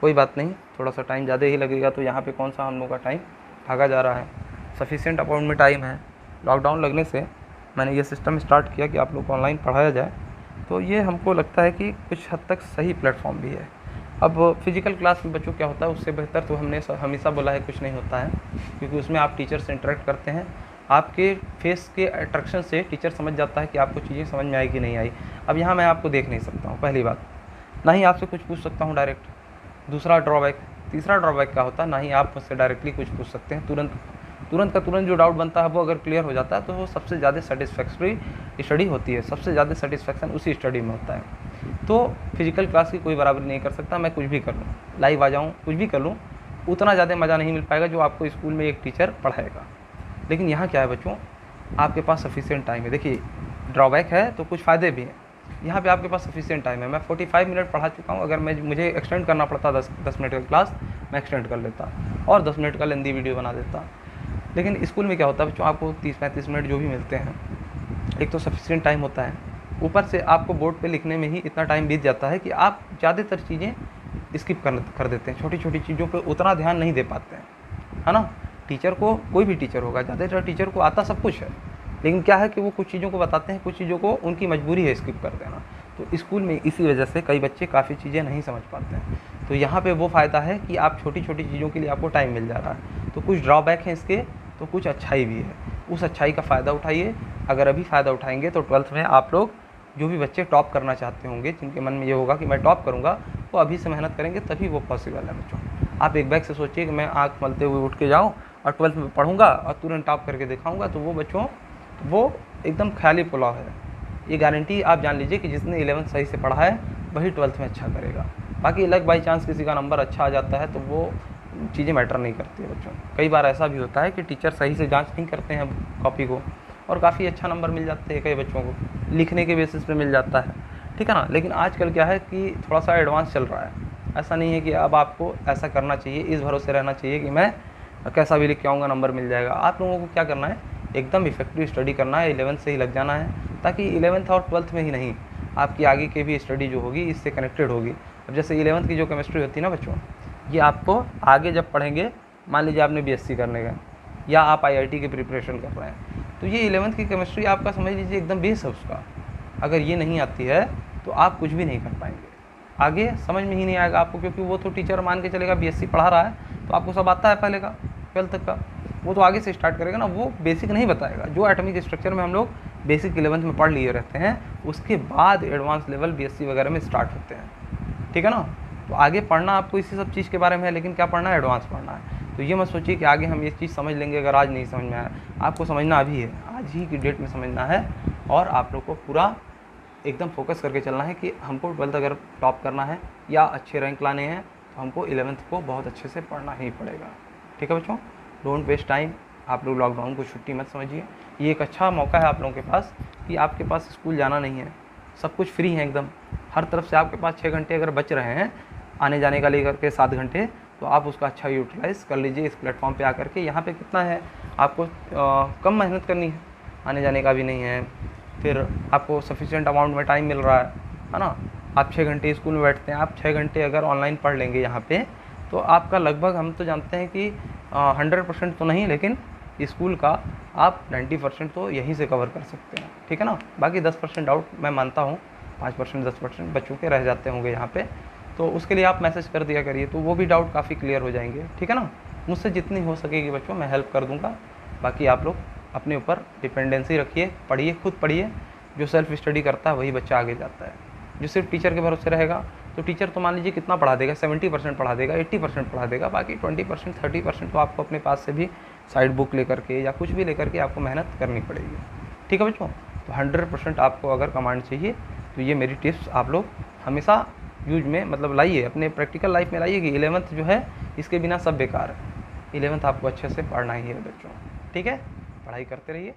कोई बात नहीं, थोड़ा सा टाइम ज़्यादा ही लगेगा। तो यहाँ पे कौन सा हम लोग का टाइम भागा जा रहा है, सफिशिएंट अमाउंट में टाइम है। लॉकडाउन लगने से मैंने ये सिस्टम स्टार्ट किया कि आप लोग को ऑनलाइन पढ़ाया जाए, तो ये हमको लगता है कि कुछ हद तक सही प्लेटफॉर्म भी है। अब फिजिकल क्लास में बच्चों क्या होता है, उससे बेहतर तो हमने हमेशा बोला है कुछ नहीं होता है, क्योंकि उसमें आप टीचर से इंटरेक्ट करते हैं, आपके फेस के अट्रैक्शन से टीचर समझ जाता है कि आपको चीज़ें समझ में आई कि नहीं आई। अब यहाँ मैं आपको देख नहीं सकता हूँ, पहली बात, ना ही आपसे कुछ पूछ सकता हूँ डायरेक्ट। दूसरा ड्रॉबैक, तीसरा ड्रॉबैक क्या होता है, ना ही आप मुझसे डायरेक्टली कुछ पूछ सकते हैं। तुरंत का तुरंत जो डाउट बनता है वो अगर क्लियर हो जाता है तो वो सबसे ज़्यादा सेटिस्फैक्टरी स्टडी होती है, सबसे ज़्यादा सेटिस्फैक्शन उसी स्टडी में होता है। तो फिजिकल क्लास की कोई बराबरी नहीं कर सकता, मैं कुछ भी कर लूँ, लाइव आ जाऊँ, कुछ भी कर लूँ, उतना ज़्यादा मज़ा नहीं मिल पाएगा जो आपको स्कूल में एक टीचर पढ़ाएगा। लेकिन यहाँ क्या है बच्चों, आपके पास सफिशिएंट टाइम है। देखिए, ड्रॉबैक है तो कुछ फ़ायदे भी हैं। यहाँ पे आपके पास सफिशिएंट टाइम है, मैं 45 मिनट पढ़ा चुका हूँ, अगर मुझे एक्सटेंड करना पड़ता 10 मिनट का क्लास, मैं एक्सटेंड कर लेता और 10 मिनट का लेंदी वीडियो बना देता। लेकिन स्कूल में क्या होता है बच्चों, आपको 30-35 मिनट जो भी मिलते हैं, एक तो सफिशिएंट टाइम होता है, ऊपर से आपको बोर्ड पे लिखने में ही इतना टाइम बीत जाता है कि आप ज़्यादातर चीज़ें स्किप कर देते हैं, छोटी छोटी चीज़ों पे उतना ध्यान नहीं दे पाते हैं, है ना। टीचर को, कोई भी टीचर होगा, ज़्यादातर टीचर को आता सब कुछ है, लेकिन क्या है कि वो कुछ चीज़ों को बताते हैं, कुछ चीज़ों को उनकी मजबूरी है स्किप कर देना। तो स्कूल में इसी वजह से कई बच्चे काफ़ी चीज़ें नहीं समझ पाते हैं। तो यहाँ पे वो फ़ायदा है कि आप छोटी छोटी चीज़ों के लिए आपको टाइम मिल जा रहा है। तो कुछ ड्रॉबैक हैं इसके, तो कुछ अच्छाई भी है, उस अच्छाई का फ़ायदा उठाइए। अगर अभी फ़ायदा उठाएंगे तो 12th में आप लोग, जो भी बच्चे टॉप करना चाहते होंगे, जिनके मन में ये होगा कि मैं टॉप करूँगा, वो अभी से मेहनत करेंगे तभी वो पॉसिबल है बच्चों। आप एक बैग से सोचिए कि मैं आँख मलते हुए उठ के जाऊँ और 12th में पढ़ूँगा और तुरंत टॉप करके दिखाऊँगा, तो वो बच्चों, वो एकदम ख्याली पुलाव है। ये गारंटी आप जान लीजिए कि जिसने 11th सही से पढ़ा है वही 12th में अच्छा करेगा। बाकी अलग बाई चांस किसी का नंबर अच्छा आ जाता है तो वो चीज़ें मैटर नहीं करती है बच्चों। कई बार ऐसा भी होता है कि टीचर सही से जांच नहीं करते हैं कॉपी को और काफ़ी अच्छा नंबर मिल जाते हैं कई बच्चों को, लिखने के बेसिस पे मिल जाता है, ठीक है ना। लेकिन आजकल क्या है कि थोड़ा सा एडवांस चल रहा है, ऐसा नहीं है कि अब आपको ऐसा करना चाहिए, इस भरोसे रहना चाहिए कि मैं कैसा भी लिख के आऊँगा नंबर मिल जाएगा। आप लोगों को क्या करना है, एकदम इफेक्टिव स्टडी करना है, 11th से ही लग जाना है, ताकि 11th और 12th में ही नहीं, आपकी आगे की भी स्टडी जो होगी इससे कनेक्टेड होगी। अब जैसे 11th की जो केमिस्ट्री होती है ना बच्चों, ये आपको आगे जब पढ़ेंगे, मान लीजिए आपने BSc करने का या आप IIT की प्रिपरेशन कर रहे हैं, तो ये 11th की केमिस्ट्री आपका समझ लीजिए एकदम बेस है उसका। अगर ये नहीं आती है तो आप कुछ भी नहीं कर पाएंगे, आगे समझ में ही नहीं आएगा आपको, क्योंकि वो तो टीचर मान के चलेगा BSc पढ़ा रहा है तो आपको सब आता है पहले का 12th तक का, वो तो आगे से स्टार्ट करेगा ना, वो बेसिक नहीं बताएगा। जो एटॉमिक स्ट्रक्चर में हम लोग बेसिक 11th में पढ़ लिए रहते हैं, उसके बाद एडवांस लेवल BSc वगैरह में स्टार्ट होते हैं, ठीक है ना। तो आगे पढ़ना आपको इसी सब चीज़ के बारे में है, लेकिन क्या पढ़ना है, एडवांस पढ़ना है। तो ये मत सोचिए कि आगे हम ये चीज़ समझ लेंगे, अगर आज नहीं समझ में आया, आपको समझना अभी है, आज ही की डेट में समझना है, और आप लोग को पूरा एकदम फोकस करके चलना है कि हमको 12th अगर टॉप करना है या अच्छे रैंक लाने हैं तो हमको 11th को बहुत अच्छे से पढ़ना ही पड़ेगा, ठीक है बच्चों। डोंट वेस्ट टाइम, आप लोग लॉकडाउन को छुट्टी मत समझिए, ये एक अच्छा मौका है आप लोगों के पास कि आपके पास स्कूल जाना नहीं है, सब कुछ फ्री है एकदम, हर तरफ से आपके पास 6 घंटे अगर बच रहे हैं आने जाने का लेकर के 7 घंटे, तो आप उसका अच्छा यूटिलाइज़ कर लीजिए इस प्लेटफॉर्म पे आकर के। यहाँ पे कितना है, आपको कम मेहनत करनी है, आने जाने का भी नहीं है, फिर आपको सफिशिएंट अमाउंट में टाइम मिल रहा है ना। आप 6 घंटे स्कूल में बैठते हैं, आप 6 घंटे अगर ऑनलाइन पढ़ लेंगे यहाँ पे, तो आपका लगभग, हम तो जानते हैं कि 100% तो नहीं, लेकिन स्कूल का आप 90% तो यहीं से कवर कर सकते हैं, ठीक है ना। बाकी 10% डाउट मैं मानता हूँ, 5% 10% बच्चों के रह जाते होंगे यहाँ पे, तो उसके लिए आप मैसेज कर दिया करिए, तो वो भी डाउट काफ़ी क्लियर हो जाएंगे, ठीक है ना। मुझसे जितनी हो सकेगी बच्चों मैं हेल्प कर दूँगा। बाकी आप लोग अपने ऊपर डिपेंडेंसी रखिए, पढ़िए, खुद पढ़िए, जो सेल्फ स्टडी करता है वही बच्चा आगे जाता है। जो सिर्फ टीचर के भरोसे रहेगा तो टीचर तो मान लीजिए कितना पढ़ा देगा, 70% पढ़ा देगा, 80% पढ़ा देगा, बाकी 20% 30% तो आपको अपने पास से भी साइड बुक लेकर के या कुछ भी लेकर के आपको मेहनत करनी पड़ेगी, ठीक है बच्चों। तो 100% आपको अगर कमांड चाहिए तो ये मेरी टिप्स आप लोग हमेशा यूज में, मतलब लाइए, अपने प्रैक्टिकल लाइफ में लाइए कि 11th जो है इसके बिना सब बेकार है, 11th आपको अच्छे से पढ़ना ही है बच्चों। ठीक है, पढ़ाई करते रहिए।